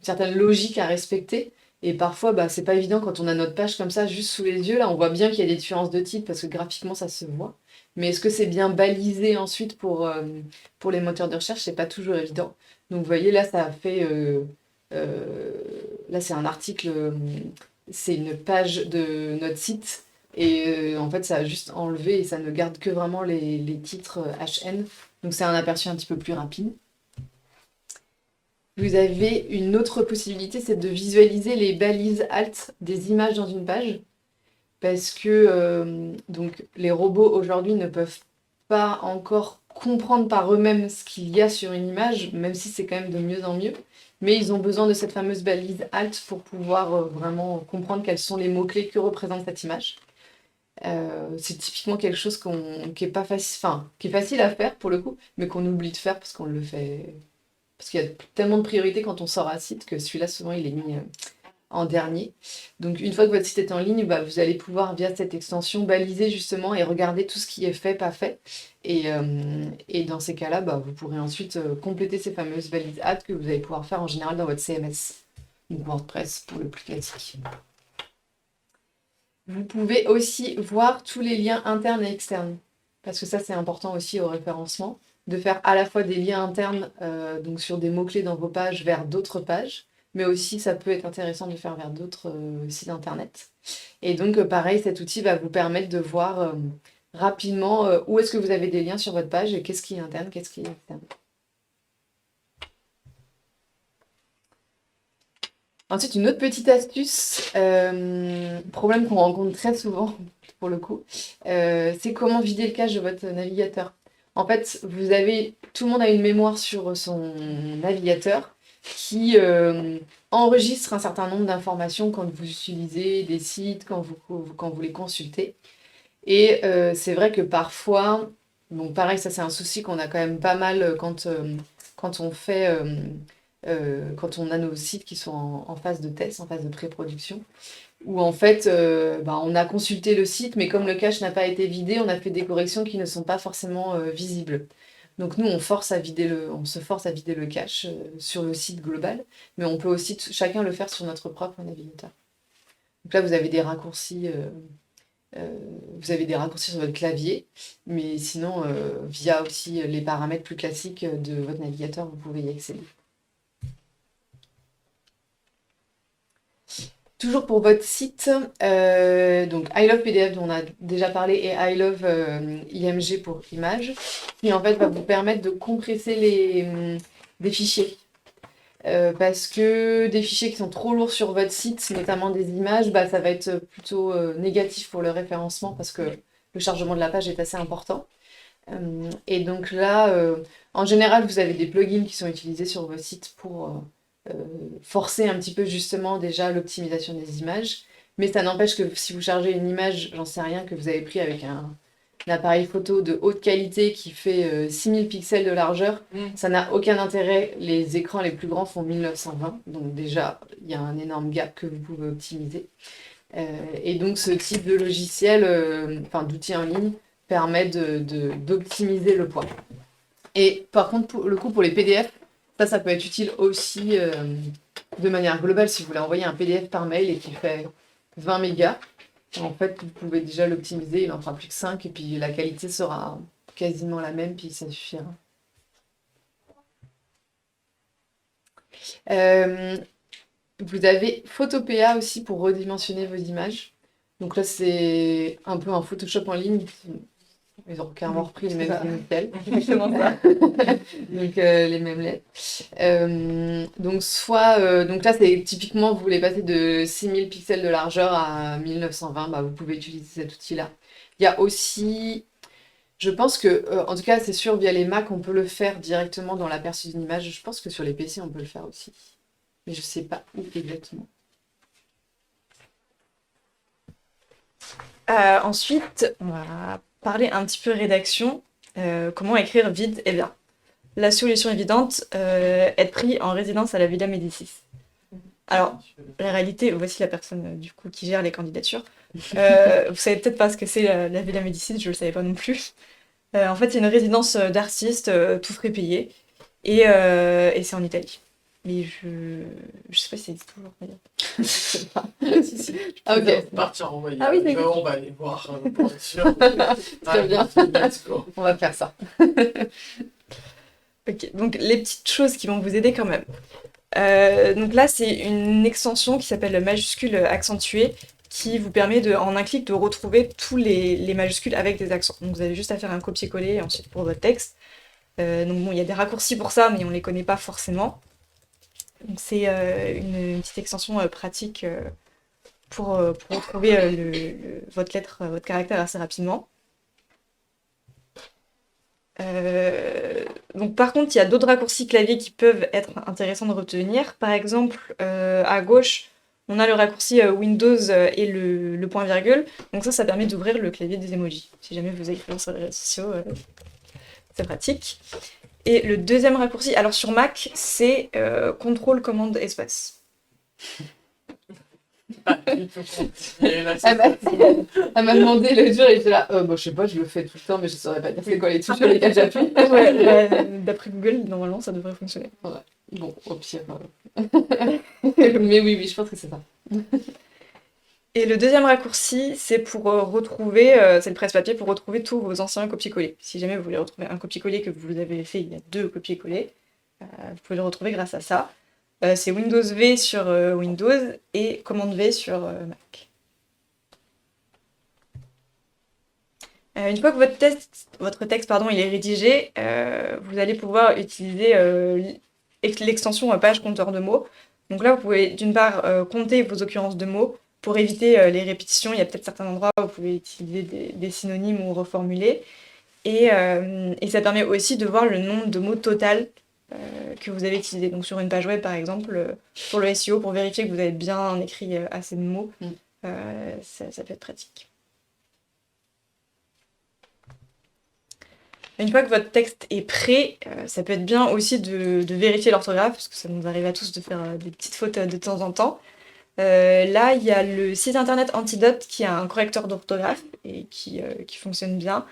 certaine logique à respecter. Et parfois, c'est pas évident quand on a notre page comme ça, juste sous les yeux. Là, on voit bien qu'il y a des différences de titres parce que graphiquement, ça se voit. Mais est-ce que c'est bien balisé ensuite pour les moteurs de recherche? C'est pas toujours évident. Donc, vous voyez, là, ça a fait. Là, c'est un article, c'est une page de notre site. Et en fait, ça a juste enlevé et ça ne garde que vraiment les titres HN. Donc, c'est un aperçu un petit peu plus rapide. Vous avez une autre possibilité, c'est de visualiser les balises alt des images dans une page. Parce que donc, les robots aujourd'hui ne peuvent pas encore comprendre par eux-mêmes ce qu'il y a sur une image, même si c'est quand même de mieux en mieux. Mais ils ont besoin de cette fameuse balise alt pour pouvoir vraiment comprendre quels sont les mots-clés que représente cette image. C'est typiquement quelque chose qui est pas facile, enfin, qui est facile à faire pour le coup, mais qu'on oublie de faire parce qu'on le fait. Parce qu'il y a tellement de priorités quand on sort un site que celui-là, souvent, il est mis en dernier. Donc, une fois que votre site est en ligne, vous allez pouvoir, via cette extension, baliser justement et regarder tout ce qui est fait, pas fait. Et dans ces cas-là, vous pourrez ensuite compléter ces fameuses balises add que vous allez pouvoir faire en général dans votre CMS. Donc, WordPress pour le plus classique. Vous pouvez aussi voir tous les liens internes et externes. Parce que ça, c'est important aussi au référencement, de faire à la fois des liens internes donc sur des mots-clés dans vos pages vers d'autres pages, mais aussi ça peut être intéressant de faire vers d'autres sites internet. Et donc pareil, cet outil va vous permettre de voir rapidement où est-ce que vous avez des liens sur votre page et qu'est-ce qui est interne, qu'est-ce qui est externe. Ensuite, une autre petite astuce, problème qu'on rencontre très souvent pour le coup, c'est comment vider le cache de votre navigateur. En fait, tout le monde a une mémoire sur son navigateur qui enregistre un certain nombre d'informations quand vous utilisez des sites, quand vous les consultez. Et c'est vrai que parfois, bon pareil, ça c'est un souci qu'on a quand même pas mal quand on fait... quand on a nos sites qui sont en phase de test, en phase de pré-production, où en fait, on a consulté le site, mais comme le cache n'a pas été vidé, on a fait des corrections qui ne sont pas forcément visibles. Donc nous, on se force à vider le cache sur le site global, mais on peut aussi chacun le faire sur notre propre navigateur. Donc là, vous avez des raccourcis sur votre clavier, mais sinon, via aussi les paramètres plus classiques de votre navigateur, vous pouvez y accéder. Toujours pour votre site, donc I Love PDF dont on a déjà parlé et I Love IMG pour images, qui en fait va vous permettre de compresser des fichiers. Parce que des fichiers qui sont trop lourds sur votre site, notamment des images, ça va être plutôt négatif pour le référencement parce que le chargement de la page est assez important. Et donc là, en général, vous avez des plugins qui sont utilisés sur vos sites pour forcer un petit peu justement déjà l'optimisation des images. Mais ça n'empêche que si vous chargez une image, j'en sais rien, que vous avez pris avec un appareil photo de haute qualité qui fait 6000 pixels de largeur, ça n'a aucun intérêt. Les écrans les plus grands font 1920, donc déjà, il y a un énorme gap que vous pouvez optimiser. Et donc, ce type de logiciel, d'outils en ligne, permet d'optimiser le poids. Et par contre, pour les PDF, ça peut être utile aussi de manière globale si vous voulez envoyer un PDF par mail et qu'il fait 20 mégas. En fait, vous pouvez déjà l'optimiser, il n'en fera plus que 5 et puis la qualité sera quasiment la même, puis ça suffira. Vous avez Photopea aussi pour redimensionner vos images. Donc là, c'est un peu un Photoshop en ligne. Ils ont carrément repris les mêmes initiales. Exactement ça. Donc les mêmes lettres. Donc là, c'est typiquement, vous voulez passer de 6000 pixels de largeur à 1920, vous pouvez utiliser cet outil-là. Il y a aussi, je pense que, en tout cas, c'est sûr, via les Mac, on peut le faire directement dans l'aperçu d'une image. Je pense que sur les PC, on peut le faire aussi. Mais je ne sais pas où exactement. Ensuite, on va parler un petit peu rédaction. Comment écrire vite et bien. La solution évidente, être pris en résidence à la Villa Médicis. Alors, la réalité, voici la personne du coup qui gère les candidatures. Vous savez peut-être pas ce que c'est la Villa Médicis, je le savais pas non plus. En fait, c'est une résidence d'artistes, tout frais payé, et c'est en Italie. Mais je sais pas si c'est toujours d'ailleurs. Si. Ah, ok. Partir en voyage. Ah oui, c'est on va aller voir pour être sûr. Très bien. Let's go. On va faire ça. Ok, donc les petites choses qui vont vous aider quand même. Donc là, c'est une extension qui s'appelle majuscule accentuée qui vous permet en un clic de retrouver tous les majuscules avec des accents. Donc vous avez juste à faire un copier-coller ensuite pour votre texte. Donc bon, il y a des raccourcis pour ça, mais on les connaît pas forcément. Donc c'est une petite extension pratique pour retrouver votre lettre, votre caractère assez rapidement. Donc par contre, il y a d'autres raccourcis clavier qui peuvent être intéressants de retenir. Par exemple, à gauche, on a le raccourci Windows et le point virgule. Donc ça permet d'ouvrir le clavier des emojis. Si jamais vous écrivez sur les réseaux sociaux, c'est pratique. Et le deuxième raccourci, alors sur Mac, c'est contrôle commande espace. Elle m'a demandé le jour et j'étais là, je sais pas, je le fais tout le temps, mais je saurais pas dire c'est quoi les touches sur lesquelles j'appuie. D'après Google, normalement, ça devrait fonctionner. Ouais. Bon, au pire. Mais oui, je pense que c'est ça. Et le deuxième raccourci, c'est pour retrouver, c'est le presse-papier pour retrouver tous vos anciens copier-coller. Si jamais vous voulez retrouver un copier-coller que vous avez fait il y a 2 copier-coller, vous pouvez le retrouver grâce à ça. C'est Windows V sur Windows et Commande V sur Mac. Une fois que votre texte il est rédigé, vous allez pouvoir utiliser l'extension page compteur de mots. Donc là, vous pouvez d'une part compter vos occurrences de mots pour éviter les répétitions. Il y a peut-être certains endroits où vous pouvez utiliser des synonymes ou reformuler. Et ça permet aussi de voir le nombre de mots total que vous avez utilisé. Donc sur une page web, par exemple, pour le SEO, pour vérifier que vous avez bien écrit assez de mots, ça peut être pratique. Une fois que votre texte est prêt, ça peut être bien aussi de vérifier l'orthographe, parce que ça nous arrive à tous de faire des petites fautes de temps en temps. Là, il y a le site internet Antidote qui a un correcteur d'orthographe et qui fonctionne bien.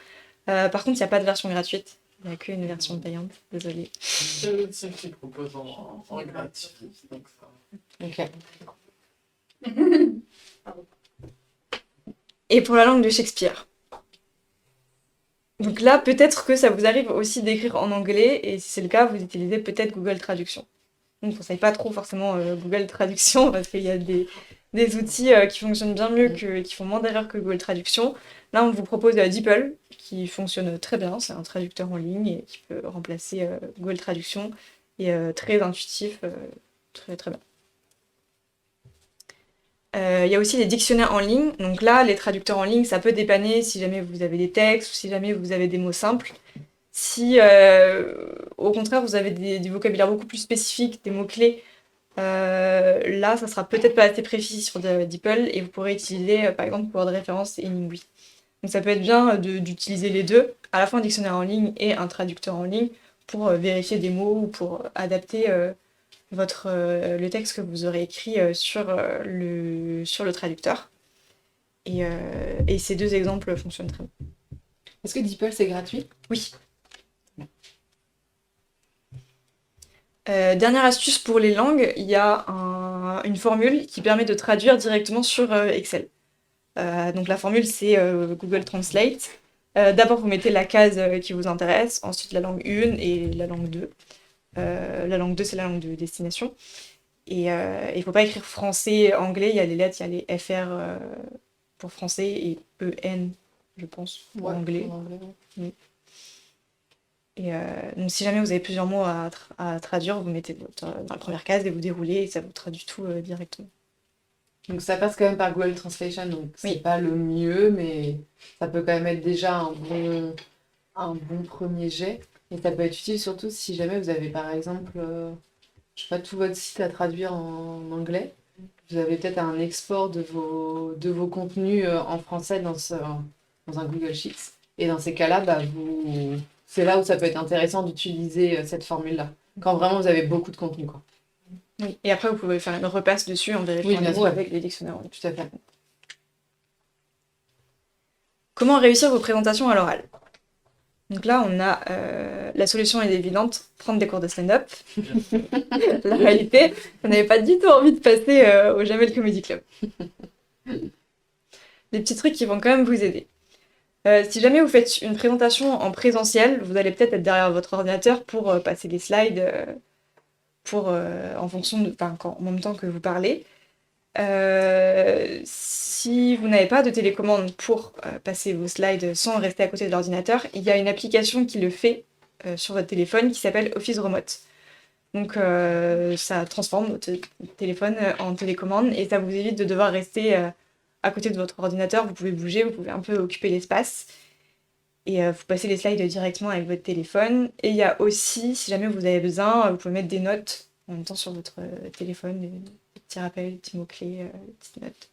Par contre, il n'y a pas de version gratuite. Il n'y a qu'une version payante, désolée. C'est aussi qui propose en gratuit. Donc ça. Ok. Et pour la langue de Shakespeare. Donc là, peut-être que ça vous arrive aussi d'écrire en anglais, et si c'est le cas, vous utilisez peut-être Google Traduction. Donc, je ne conseille pas trop forcément Google Traduction, parce qu'il y a des outils qui fonctionnent bien mieux, qui font moins d'erreurs que Google Traduction. Là, on vous propose DeepL, qui fonctionne très bien, c'est un traducteur en ligne, et qui peut remplacer Google Traduction, et très intuitif, très très bien. Il y a aussi les dictionnaires en ligne. Donc là, les traducteurs en ligne, ça peut dépanner si jamais vous avez des textes ou si jamais vous avez des mots simples. Si au contraire vous avez du vocabulaire beaucoup plus spécifique, des mots-clés, là, ça sera peut-être pas assez précis sur DeepL et vous pourrez utiliser par exemple Word Référence et Lingui. Donc ça peut être bien d'utiliser les deux, à la fois un dictionnaire en ligne et un traducteur en ligne pour vérifier des mots ou pour adapter le texte que vous aurez écrit sur le traducteur. Et ces deux exemples fonctionnent très bien. Est-ce que DeepL c'est gratuit? Oui. Dernière astuce pour les langues, il y a une formule qui permet de traduire directement sur Excel. Donc la formule c'est Google Translate. D'abord vous mettez la case qui vous intéresse, ensuite la langue 1 et la langue 2. La langue 2 c'est la langue de destination. Et il ne faut pas écrire français, anglais, il y a les lettres, il y a les FR pour français et EN, je pense, pour anglais. Pour anglais, ouais. Et donc si jamais vous avez plusieurs mots à traduire, vous mettez dans la première case et vous déroulez et ça vous traduit tout directement. Donc ça passe quand même par Google Translation, donc c'est Oui. pas le mieux, mais ça peut quand même être déjà un bon premier jet. Et ça peut être utile surtout si jamais vous avez par exemple, je sais pas, tout votre site à traduire en anglais. Vous avez peut-être un export de vos contenus en français dans un Google Sheets. Et dans ces cas-là, c'est là où ça peut être intéressant d'utiliser cette formule-là. Quand vraiment vous avez beaucoup de contenu, quoi. Oui. Et après, vous pouvez faire une repasse dessus en vérifiant Oui, bien les mots sûr. avec les dictionnaires. Tout à fait. Comment réussir vos présentations à l'oral? Donc là, on a la solution est évidente, prendre des cours de stand-up. La réalité, on n'avait pas du tout envie de passer au Jamel Comedy Club. Des petits trucs qui vont quand même vous aider. Si jamais vous faites une présentation en présentiel, vous allez peut-être être derrière votre ordinateur pour passer les slides en fonction en même temps que vous parlez. Si vous n'avez pas de télécommande pour passer vos slides sans rester à côté de l'ordinateur, il y a une application qui le fait sur votre téléphone qui s'appelle Office Remote. Donc ça transforme votre téléphone en télécommande et ça vous évite de devoir rester à côté de votre ordinateur. Vous pouvez bouger, vous pouvez un peu occuper l'espace et vous passez les slides directement avec votre téléphone. Et il y a aussi, si jamais vous avez besoin, vous pouvez mettre des notes en même temps sur votre téléphone, des petits rappels, des petits mots-clés, des petites notes.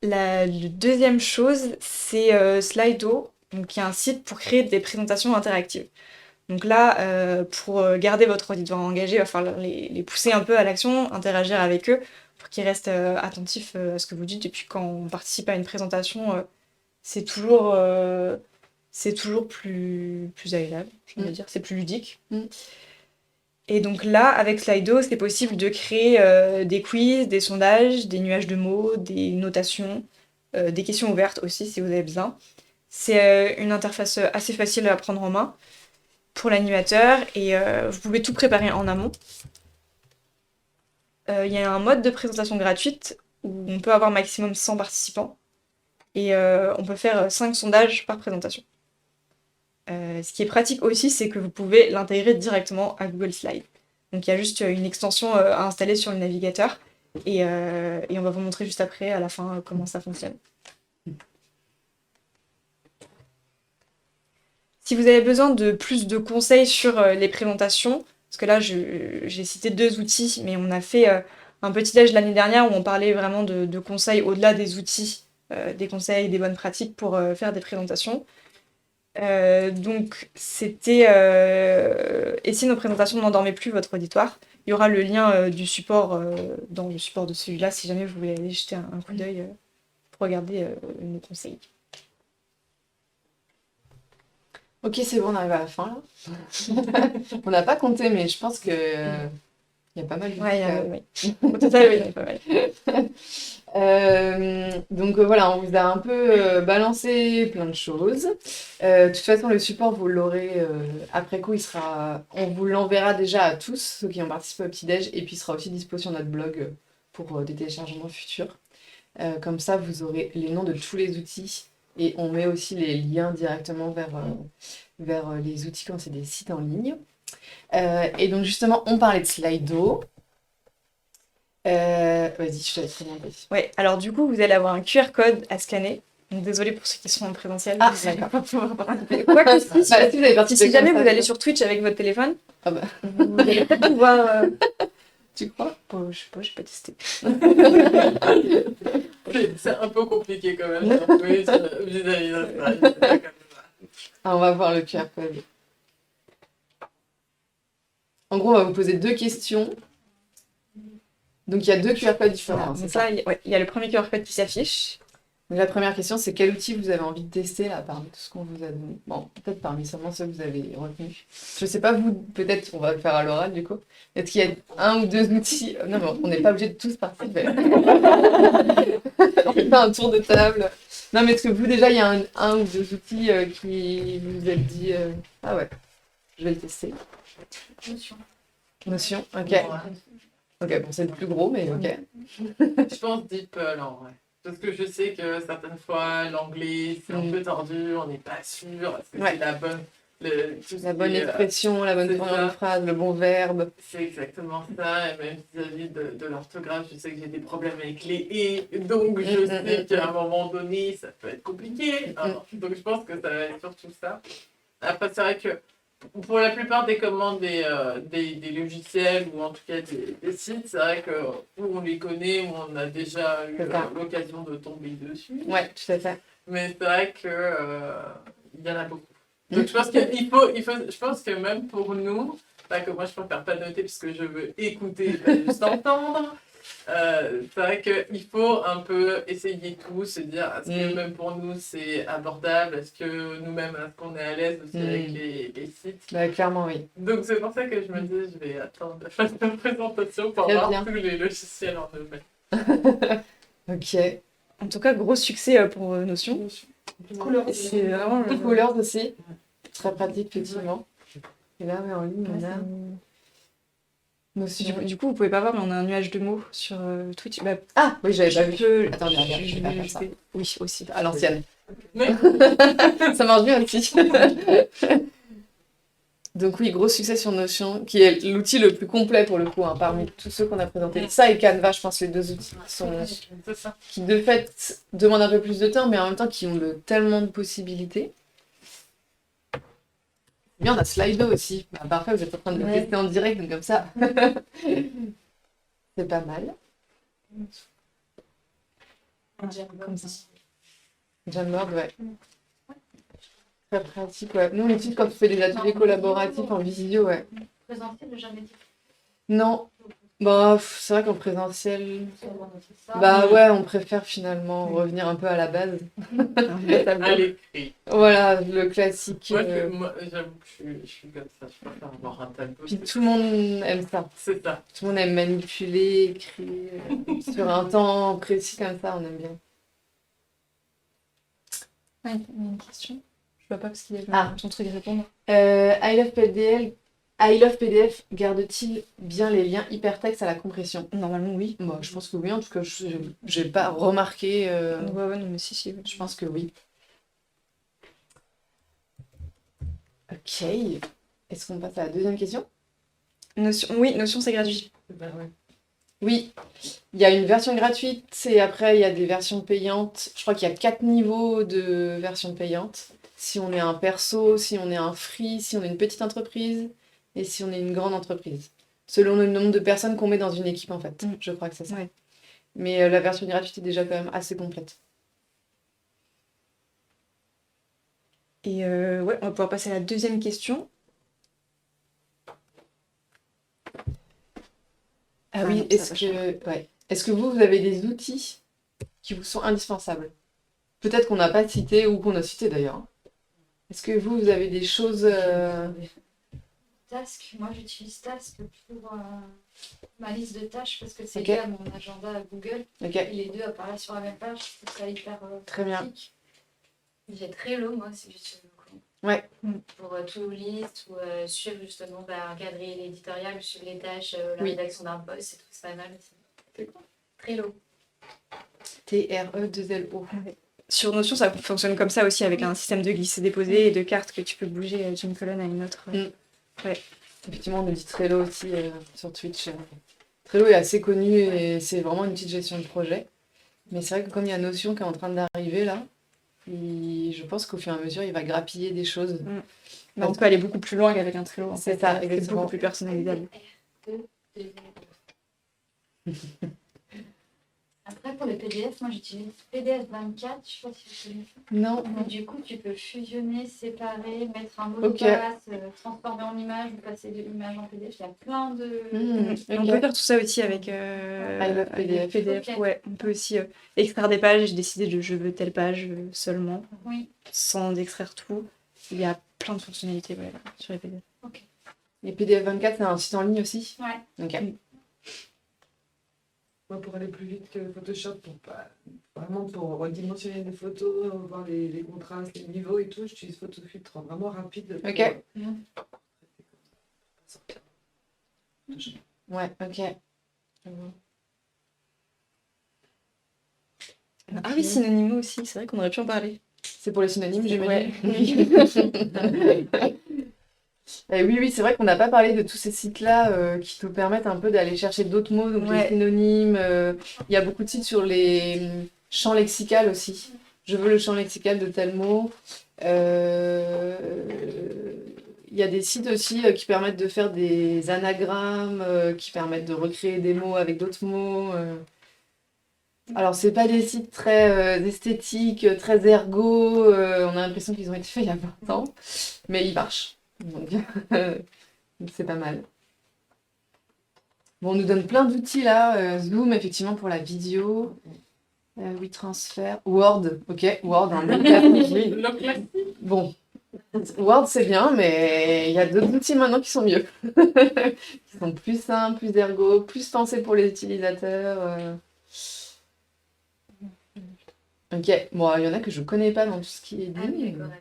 La deuxième chose, c'est Slido, donc qui est un site pour créer des présentations interactives. Donc là, pour garder votre auditoire engagé, il va falloir les pousser un peu à l'action, interagir avec eux, pour qu'ils restent attentifs à ce que vous dites. Et puis quand on participe à une présentation, c'est toujours plus agréable, je veux dire, c'est plus ludique. Et donc là, avec Slido, c'est possible de créer des quiz, des sondages, des nuages de mots, des notations, des questions ouvertes aussi si vous avez besoin. C'est une interface assez facile à prendre en main pour l'animateur et vous pouvez tout préparer en amont. Il y a un mode de présentation gratuite où on peut avoir maximum 100 participants et on peut faire 5 sondages par présentation. Ce qui est pratique aussi, c'est que vous pouvez l'intégrer directement à Google Slides. Donc il y a juste une extension à installer sur le navigateur et on va vous montrer juste après, à la fin, comment ça fonctionne. Si vous avez besoin de plus de conseils sur les présentations, parce que là j'ai cité 2 outils, mais on a fait un petit déj l'année dernière où on parlait vraiment de conseils au-delà des outils, des conseils, des bonnes pratiques pour faire des présentations. Donc c'était et si nos présentations n'endormaient plus votre auditoire, il y aura le lien du support dans le support de celui-là si jamais vous voulez aller jeter un coup d'œil pour regarder nos conseils. Ok, c'est bon, on arrive à la fin là. On n'a pas compté, mais je pense que il y a pas mal de Ouais, trucs, oui. Au total, oui, il y en a pas mal. Donc voilà, on vous a un peu balancé plein de choses. De toute façon, le support, vous l'aurez après coup, on vous l'enverra déjà à tous, ceux qui ont participé au petit-déj, et puis il sera aussi dispo sur notre blog pour des téléchargements futurs. Comme ça, vous aurez les noms de tous les outils et on met aussi les liens directement vers les outils quand c'est des sites en ligne. Et donc justement, on parlait de Slido. Vas-y, je te laisse commenter. Ouais, alors du coup, vous allez avoir un QR code à scanner. Donc désolé pour ceux qui sont en présentiel. Ah, vous allez d'accord. pas pouvoir participer. Quoi que si, Bah, si vous avez participé si jamais comme vous ça, allez sur Twitch avec votre téléphone, Ah bah, vous allez peut-être pouvoir. tu crois? Bon, je sais pas, j'ai pas testé. C'est un peu compliqué quand même sur Twitch vis-à-vis de ça. C'est pas comme ça. Ah, on va voir le QR code. En gros, on va vous poser 2 questions. Donc il y a 2 QR codes différents, Voilà, hein, c'est donc ça? là, il y a le premier QR code qui s'affiche. Donc la première question, c'est quel outil vous avez envie de tester là parmi tout ce qu'on vous a donné? Bon, peut-être parmi seulement ceux que vous avez retenus. Je sais pas, vous, peut-être on va le faire à l'oral du coup. Est-ce qu'il y a un ou 2 outils? Non, mais on n'est pas obligé de tous participer. On fait pas un tour de table. Non, mais est-ce que vous déjà, il y a un ou 2 outils qui vous êtes dit ah ouais, je vais le tester. Notion, ok. Ouais. Ok, bon, c'est le plus gros, mais ok. Je pense DeepL en vrai. Parce que je sais que certaines fois, l'anglais, c'est un peu tordu, on n'est pas sûr. Est-ce que Ouais. c'est la bonne. Tout ce La qui bonne est, expression, la bonne c'est tournure ça. de phrase, le bon verbe. C'est exactement ça, et même vis-à-vis de l'orthographe, je sais que j'ai des problèmes avec les et, donc je sais qu'à un moment donné, ça peut être compliqué. Donc je pense que ça va être surtout ça. Après, c'est vrai que pour la plupart des commandes des logiciels ou en tout cas des sites, c'est vrai que où on les connaît, où on a déjà eu C'est ça. l'occasion de tomber dessus. Ouais, tout à fait. Mais c'est vrai que il y en a beaucoup. Donc je pense je pense que même pour nous, pas que moi je préfère pas noter parce que je veux écouter, pas juste entendre. C'est vrai qu'il faut un peu essayer tout, se dire est-ce que même pour nous c'est abordable, est-ce que nous-mêmes est-ce qu'on est à l'aise aussi avec les sites. Bah, clairement, oui. Donc c'est pour ça que je me dis je vais attendre la fin de la présentation pour Très voir bien. tous les logiciels en eux-mêmes. Ok. En tout cas, gros succès pour Notion. C'est vraiment le Colors aussi. Très pratique, effectivement. Et là, ouais, en ligne, on a Notion. Du coup, vous pouvez pas voir, mais on a un nuage de mots sur Twitch. Bah, Ah, oui, j'avais pas vu. peux... Attendez, regarde, je vais pas faire ça. Oui, aussi. À l'ancienne. Mais Ça marche bien aussi. Donc oui, gros succès sur Notion, qui est l'outil le plus complet pour le coup, hein, parmi tous ceux qu'on a présentés. Ça et Canva, je pense, les 2 outils c'est ça. qui de fait demandent un peu plus de temps, mais en même temps qui ont tellement de possibilités. Bien, on a Slido aussi. Bah, parfait, vous êtes en train de le tester en direct, donc comme ça, c'est pas mal. Comme ça. Jamboard, ouais. Très pratique, ouais. Nous, on l'utilise quand on fait des ateliers collaboratifs en visio, ouais. Présentiel, jamais dit. Non. Bah, c'est vrai qu'en présentiel, bah ouais, on préfère finalement revenir un peu à la base. À l'écrit. Voilà, le classique. Moi, j'avoue que je suis comme ça, je préfère avoir un tableau. Puis tout le monde aime ça. C'est ça. Tout le monde aime manipuler, écrire sur un temps précis comme ça, on aime bien. Ouais, il y a une question. Je vois pas parce qu'il y a ton truc de répondre. I love PDF garde-t-il bien les liens hypertextes à la compression? Normalement, oui. Bon, je pense que oui, en tout cas, j'ai pas remarqué. Ouais, non, mais si. Je pense que oui. Ok. Est-ce qu'on passe à la deuxième question? Notion, oui, Notion, c'est gratuit. Ben ouais. Oui, il y a une version gratuite et après il y a des versions payantes. Je crois qu'il y a 4 niveaux de versions payantes. Si on est un perso, si on est un free, si on est une petite entreprise et si on est une grande entreprise. Selon le nombre de personnes qu'on met dans une équipe en fait. Je crois que c'est ça. Ouais. Mais la version gratuite est déjà quand même assez complète. Et ouais, on va pouvoir passer à la deuxième question. Ah oui, est-ce que vous avez des outils qui vous sont indispensables? Peut-être qu'on n'a pas cité ou qu'on a cité d'ailleurs. Est-ce que vous avez des choses... Task, moi j'utilise Task pour ma liste de tâches parce que c'est Ok. lié à mon agenda Google. Ok, Et les deux apparaissent sur la même page, je trouve ça hyper très bien. pratique. J'ai Trello, moi, si j'utilise beaucoup. Ouais. Pour to list ou suivre justement un calendrier éditorial ou suivre les tâches, la Oui. rédaction d'un post, c'est pas mal aussi. C'est quoi? Trello. T-R-E-2-L-O. Sur Notion, ça fonctionne comme ça aussi, avec un système de glisser-déposer et de cartes que tu peux bouger d'une colonne à une autre. Effectivement, on nous dit Trello aussi sur Twitch. Trello est assez connu et c'est vraiment une petite gestion de projet. Mais c'est vrai que comme il y a Notion qui est en train d'arriver là, je pense qu'au fur et à mesure, il va grappiller des choses. Mais on peut aller beaucoup plus loin qu'avec un Trello. En C'est fait. ça, C'est exactement. beaucoup plus personnalisable. Après, pour les PDF, moi j'utilise PDF 24, je sais pas si vous connaissez. Non, Mais du coup, tu peux fusionner, séparer, mettre un mot Ok. de passe, transformer en image, ou passer de l'image en PDF. Il y a plein de. On peut faire tout ça aussi avec, love PDF. Ok. Ouais, on peut aussi extraire des pages et décider de je veux telle page seulement, Oui. sans extraire tout. Il y a plein de fonctionnalités sur les PDF. Et PDF 24, c'est un site en ligne aussi. Ouais. Ok. Moi, pour aller plus vite que Photoshop, vraiment pour redimensionner des photos, voir les contrastes, les niveaux et tout, j'utilise PhotoFiltre vraiment rapide. Pour, Ok. Ouais, ok. Ah oui, Synonymo aussi, c'est vrai qu'on aurait pu en parler. C'est pour les synonymes, j'imagine. Ouais. Oui, c'est vrai qu'on n'a pas parlé de tous ces sites-là qui nous permettent un peu d'aller chercher d'autres mots, donc les Ouais. synonymes. Il y a beaucoup de sites sur les champs lexicaux aussi. Je veux le champ lexical de tel mot. Il y a des sites aussi qui permettent de faire des anagrammes, qui permettent de recréer des mots avec d'autres mots. Alors, c'est pas des sites très esthétiques, très ergo. On a l'impression qu'ils ont été faits il y a 20 ans, mais ils marchent. Donc, c'est pas mal. Bon, on nous donne plein d'outils là. Zoom, effectivement, pour la vidéo. WeTransfer. Word, ok. Word, un bon classique, oui. Le classique. Bon, Word, c'est bien, mais il y a d'autres outils maintenant qui sont mieux. Qui sont plus simples, plus ergo, plus pensés pour les utilisateurs. Ok, bon, il y en a que je connais pas dans tout ce qui est Ah oui, dit. Agorapulse.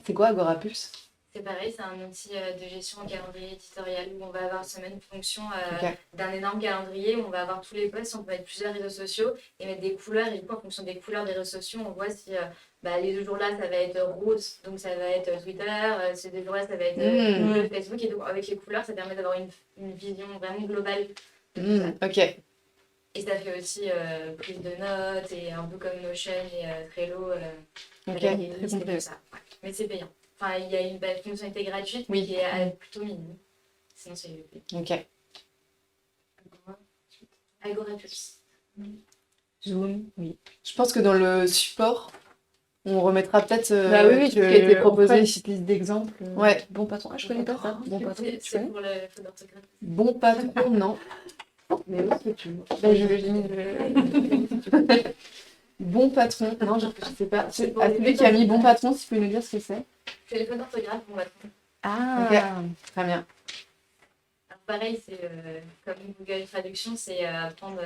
C'est quoi Agorapulse? C'est pareil, c'est un outil de gestion en calendrier éditorial où on va avoir semaine fonction Ok. d'un énorme calendrier où on va avoir tous les posts, on peut mettre plusieurs réseaux sociaux et mettre des couleurs. Et du coup, en fonction des couleurs des réseaux sociaux, on voit si les 2 jours-là, ça va être rose, donc ça va être Twitter, ces 2 jours-là, ça va être bleu, Facebook. Et donc, avec les couleurs, ça permet d'avoir une vision vraiment globale de tout ça. Ok, Et ça fait aussi prise de notes et un peu comme Notion et Trello. ok. Avec les très listes et complet. tout ça. Ouais. Mais c'est payant. Enfin, il y a une fonctionnalité gratuite, Oui. mais qui est plutôt minime. Sinon, c'est payant. Ok. Agorapulse. Zoom, oui. Je pense que dans le support, on remettra peut-être Bah oui, tout ce qui a été proposé. une petite liste d'exemples. Ouais. Bon patron. Ah, je connais pas ça. Bon patron, tu C'est connais? pour le faute d'orthographe. Bon patron, non. Mais où est-ce que tu Bah, j'ai mis le... Bon patron, non, je sais pas. C'est pour À les celui qui a mis bon patron, si tu peux nous dire ce que c'est. C'est les fautes d'orthographe pour patron. Ah. Très bien. Alors, pareil, c'est comme Google Traduction, c'est apprendre.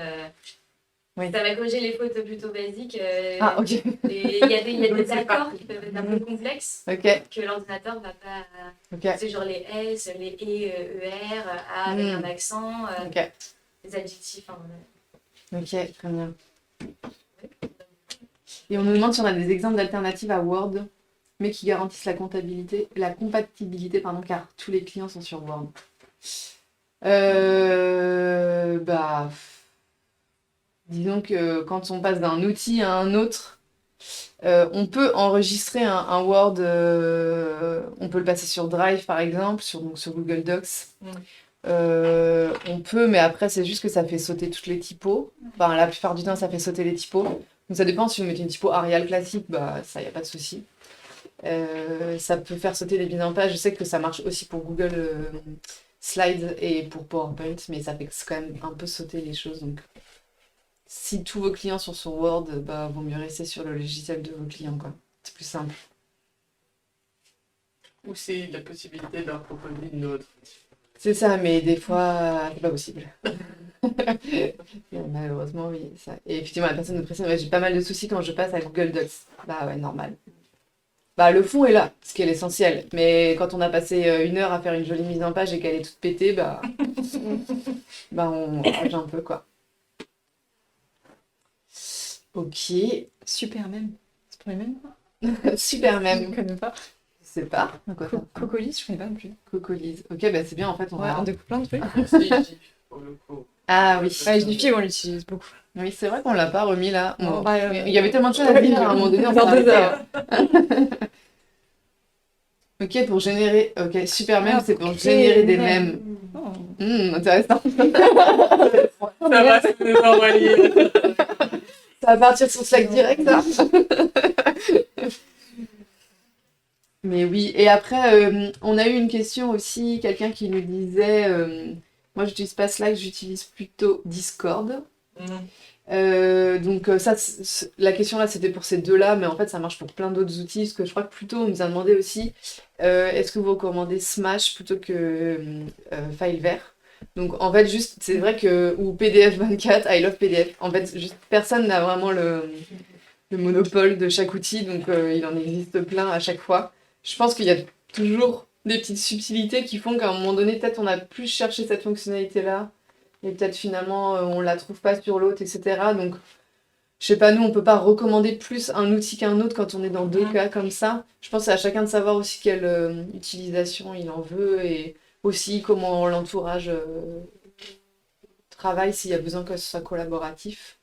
Oui. Ça va corriger les fautes plutôt basiques. Ah, ok. Et il y a des accords qui peuvent être un peu complexes Ok, que l'ordinateur va pas. ok, C'est genre les S, les E, ER, A avec un accent, ok. les adjectifs. Hein, Ok, très bien. Et on nous demande si on a des exemples d'alternatives à Word, mais qui garantissent la compatibilité, car tous les clients sont sur Word. Disons que quand on passe d'un outil à un autre, on peut enregistrer un Word, on peut le passer sur Drive par exemple, sur Google Docs. On peut, mais après c'est juste que ça fait sauter toutes les typos. Enfin, la plupart du temps, ça fait sauter les typos. Donc ça dépend, si vous mettez une typo Arial classique, ça y a pas de souci. Ça peut faire sauter les mises en page. Je sais que ça marche aussi pour Google Slides et pour PowerPoint, mais ça fait quand même un peu sauter les choses. Donc si tous vos clients sont sur Word, vaut mieux rester sur le logiciel de vos clients, quoi. C'est plus simple. ou c'est la possibilité de leur proposer une autre. C'est ça, mais des fois, c'est pas possible. Malheureusement, oui. Ça. Et effectivement, la personne de pression, ouais, j'ai pas mal de soucis quand je passe à Google Docs. Bah ouais, normal. Bah le fond est là, ce qui est l'essentiel. Mais quand on a passé 1 heure à faire une jolie mise en page et qu'elle est toute pétée, bah, bah on rage un peu, quoi. Ok, Super même. C'est pour les mêmes super Je même. ne connais pas. Je sais pas. Quoi, ça Cocolis, je connais pas non plus. Cocolise. Ok, bah c'est bien, en fait, on Ouais, va... on découvre plein de trucs. C'est GIF, pour le coup. Ah oui. Ouais, Jiffy, on l'utilise beaucoup. Oui, c'est vrai qu'on l'a pas remis là. Non, Bon. bah, Il y avait tellement de choses à dire à un moment donné, on s'est Dans 2 arrêté, heures. Ok, pour générer. Ok, super mème, Ah, c'est pour pour créer générer des des mèmes. Oh. Intéressant. Ça va se nous envoyer. Ça va partir sur Slack direct, ça. Mais oui, et après, on a eu une question aussi, quelqu'un qui nous disait moi, j'utilise pas Slack, j'utilise plutôt Discord. Donc ça, la question là, c'était pour ces deux-là, mais en fait, ça marche pour plein d'autres outils, parce que je crois que plutôt, on nous a demandé aussi, est-ce que vous recommandez Smash plutôt que Filevert? Donc en fait, juste, c'est vrai que, ou PDF 24, I love PDF. En fait, juste, personne n'a vraiment le monopole de chaque outil, donc il en existe plein à chaque fois. Je pense qu'il y a toujours des petites subtilités qui font qu'à un moment donné, peut-être on a plus cherché cette fonctionnalité-là, et peut-être finalement on la trouve pas sur l'autre, etc. Donc, je sais pas, nous, on peut pas recommander plus un outil qu'un autre quand on est dans deux cas comme ça. Je pense que c'est à chacun de savoir aussi quelle utilisation il en veut, et aussi comment l'entourage travaille, s'il y a besoin que ce soit collaboratif.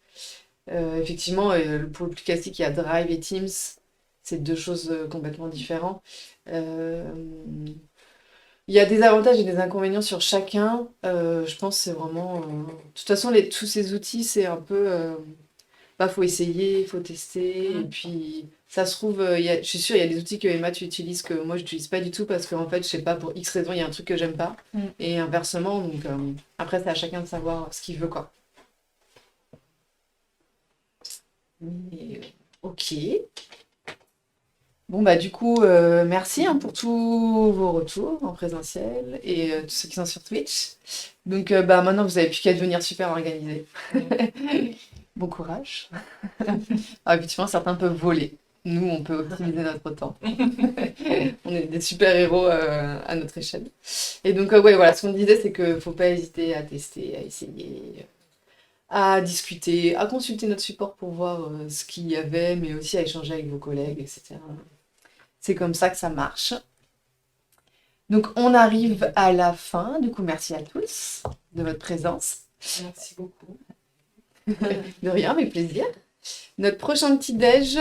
Effectivement, pour le plus classique, il y a Drive et Teams. C'est deux choses complètement différentes. Euh, Il y a des avantages et des inconvénients sur chacun. Je pense que c'est vraiment... De toute façon, tous ces outils, c'est un peu... bah, faut essayer, il faut tester. Et puis, ça se trouve... je suis sûre, il y a des outils que Emma, tu utilises que moi, je n'utilise pas du tout parce qu'en fait, je sais pas, pour X raisons, il y a un truc que j'aime pas. Et inversement, donc après, c'est à chacun de savoir ce qu'il veut, quoi. Mais, ok. Bon, bah, du coup, merci pour tous vos retours en présentiel et tous ceux qui sont sur Twitch. Donc, bah, maintenant, vous n'avez plus qu'à devenir super organisé. Bon courage. Ah, effectivement, certains peuvent voler. Nous, on peut optimiser notre temps. On est des super-héros à notre échelle. Et donc, ouais, voilà, ce qu'on disait, c'est qu'il ne faut pas hésiter à tester, à essayer, à discuter, à consulter notre support pour voir ce qu'il y avait, mais aussi à échanger avec vos collègues, etc. C'est comme ça que ça marche. Donc, on arrive à la fin. Du coup, merci à tous de votre présence. Merci beaucoup. De rien, avec plaisir. Notre prochain petit déj,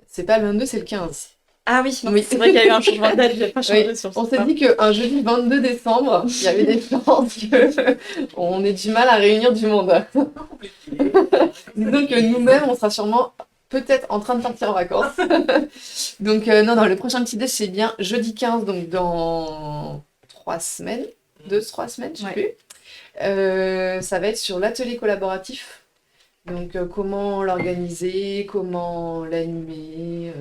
c'est pas le 22, c'est le 15. Ah oui, non, Oui. c'est vrai qu'il y a eu un changement de date, j'ai pas changé Oui, sur on ça. s'est dit qu'un jeudi 22 décembre, il y avait des chances qu'on ait du mal à réunir du monde. Disons que nous-mêmes, on sera sûrement peut-être en train de partir en vacances. Donc, non, le prochain petit déj, c'est bien jeudi 15, donc dans 3 semaines, 2-3 semaines, je sais plus. Ça va être sur l'atelier collaboratif. Donc, comment l'organiser, comment l'animer.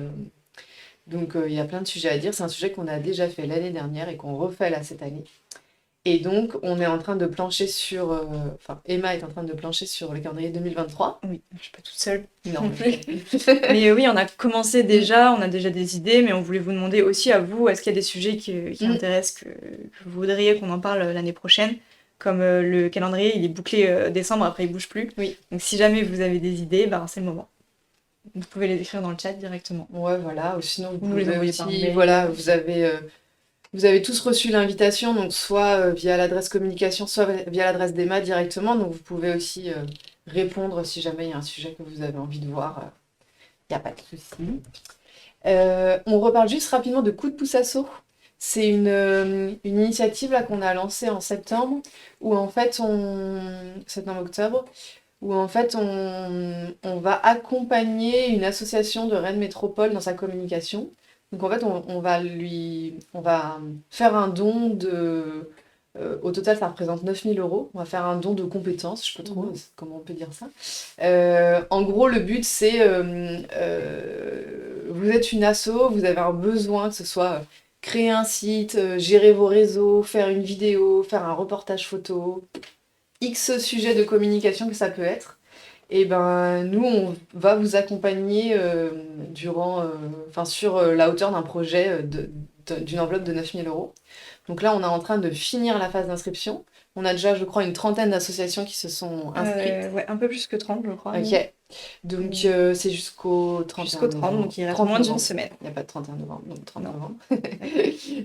Donc, il y a plein de sujets à dire. C'est un sujet qu'on a déjà fait l'année dernière et qu'on refait là cette année. Et donc, on est en train de plancher sur... Enfin, Emma est en train de plancher sur le calendrier 2023. Oui, je suis pas toute seule. Non. Mais oui, on a commencé déjà, on a déjà des idées, mais on voulait vous demander aussi à vous, est-ce qu'il y a des sujets qui intéressent, que vous voudriez qu'on en parle l'année prochaine? Comme le calendrier, il est bouclé décembre, après il bouge plus. Oui. Donc si jamais vous avez des idées, ben, c'est le moment. Vous pouvez les écrire dans le chat directement. Ouais, voilà. Ou sinon, vous nous les pouvez envoyez aussi... par mail. Voilà, vous avez tous reçu l'invitation, donc soit via l'adresse communication, soit via l'adresse d'Emma directement. Donc, vous pouvez aussi répondre si jamais il y a un sujet que vous avez envie de voir. Il n'y a pas de souci. On reparle juste rapidement de Coup de pouce asso. C'est une initiative là, qu'on a lancée en septembre, où en fait, septembre-octobre, où en fait, on va accompagner une association de Rennes Métropole dans sa communication. Donc en fait, on va faire un don de... au total, ça représente 9 000 €. On va faire un don de compétences, je sais pas trop comment on peut dire ça. En gros, le but, c'est... vous êtes une asso, vous avez un besoin, que ce soit créer un site, gérer vos réseaux, faire une vidéo, faire un reportage photo, X sujets de communication que ça peut être. Et ben nous, on va vous accompagner sur la hauteur d'un projet d'une enveloppe de 9 000 euros. Donc là, on est en train de finir la phase d'inscription. On a déjà, je crois, une trentaine d'associations qui se sont inscrites. Ouais, un peu plus que 30, je crois. Ok. Donc c'est jusqu'au 31 Jusqu'au 30, novembre. donc il reste 30 moins d'une novembre. semaine. Il n'y a pas de 31 novembre, donc 30 Non. novembre.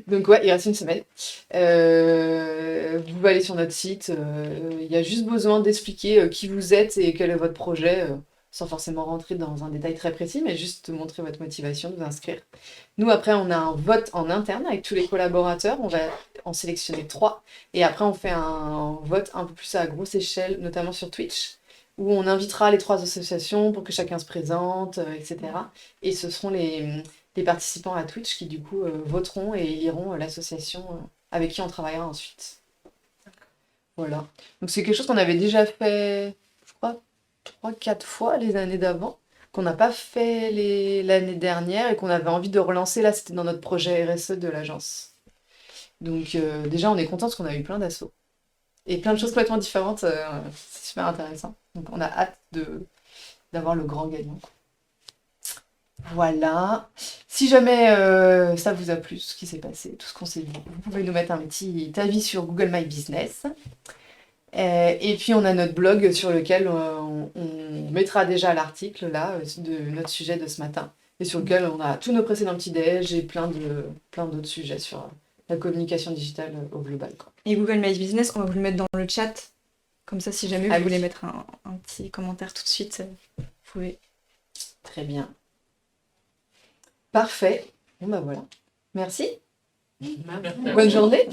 Donc ouais, il reste une semaine. Vous pouvez aller sur notre site. Il y a juste besoin d'expliquer qui vous êtes et quel est votre projet, sans forcément rentrer dans un détail très précis, mais juste montrer votre motivation, de vous inscrire. Nous, après, on a un vote en interne avec tous les collaborateurs. On va en sélectionner 3. Et après, on fait un vote un peu plus à grosse échelle, notamment sur Twitch, où on invitera les 3 associations pour que chacun se présente, etc. Et ce seront les participants à Twitch qui, du coup, voteront et éliront l'association avec qui on travaillera ensuite. Voilà. Donc, c'est quelque chose qu'on avait déjà fait, je crois, 3-4 fois les années d'avant, qu'on n'a pas fait l'année dernière et qu'on avait envie de relancer. Là, c'était dans notre projet RSE de l'agence. Donc, déjà, on est content parce qu'on a eu plein d'assauts. Et plein de choses complètement différentes. C'est super intéressant. Donc, on a hâte d'avoir le grand gagnant. Voilà. Si jamais ça vous a plu, ce qui s'est passé, tout ce qu'on s'est dit, vous pouvez nous mettre un petit avis sur Google My Business. Et puis on a notre blog sur lequel on mettra déjà l'article là de notre sujet de ce matin. Et sur lequel on a tous nos précédents petits déj et plein d'autres sujets sur la communication digitale au global, quoi. Et Google My Business, on va vous le mettre dans le chat. Comme ça, si jamais vous voulez mettre un petit commentaire tout de suite, vous pouvez. Très bien. Parfait. Bon bah voilà. Merci. Merci. Bonne journée.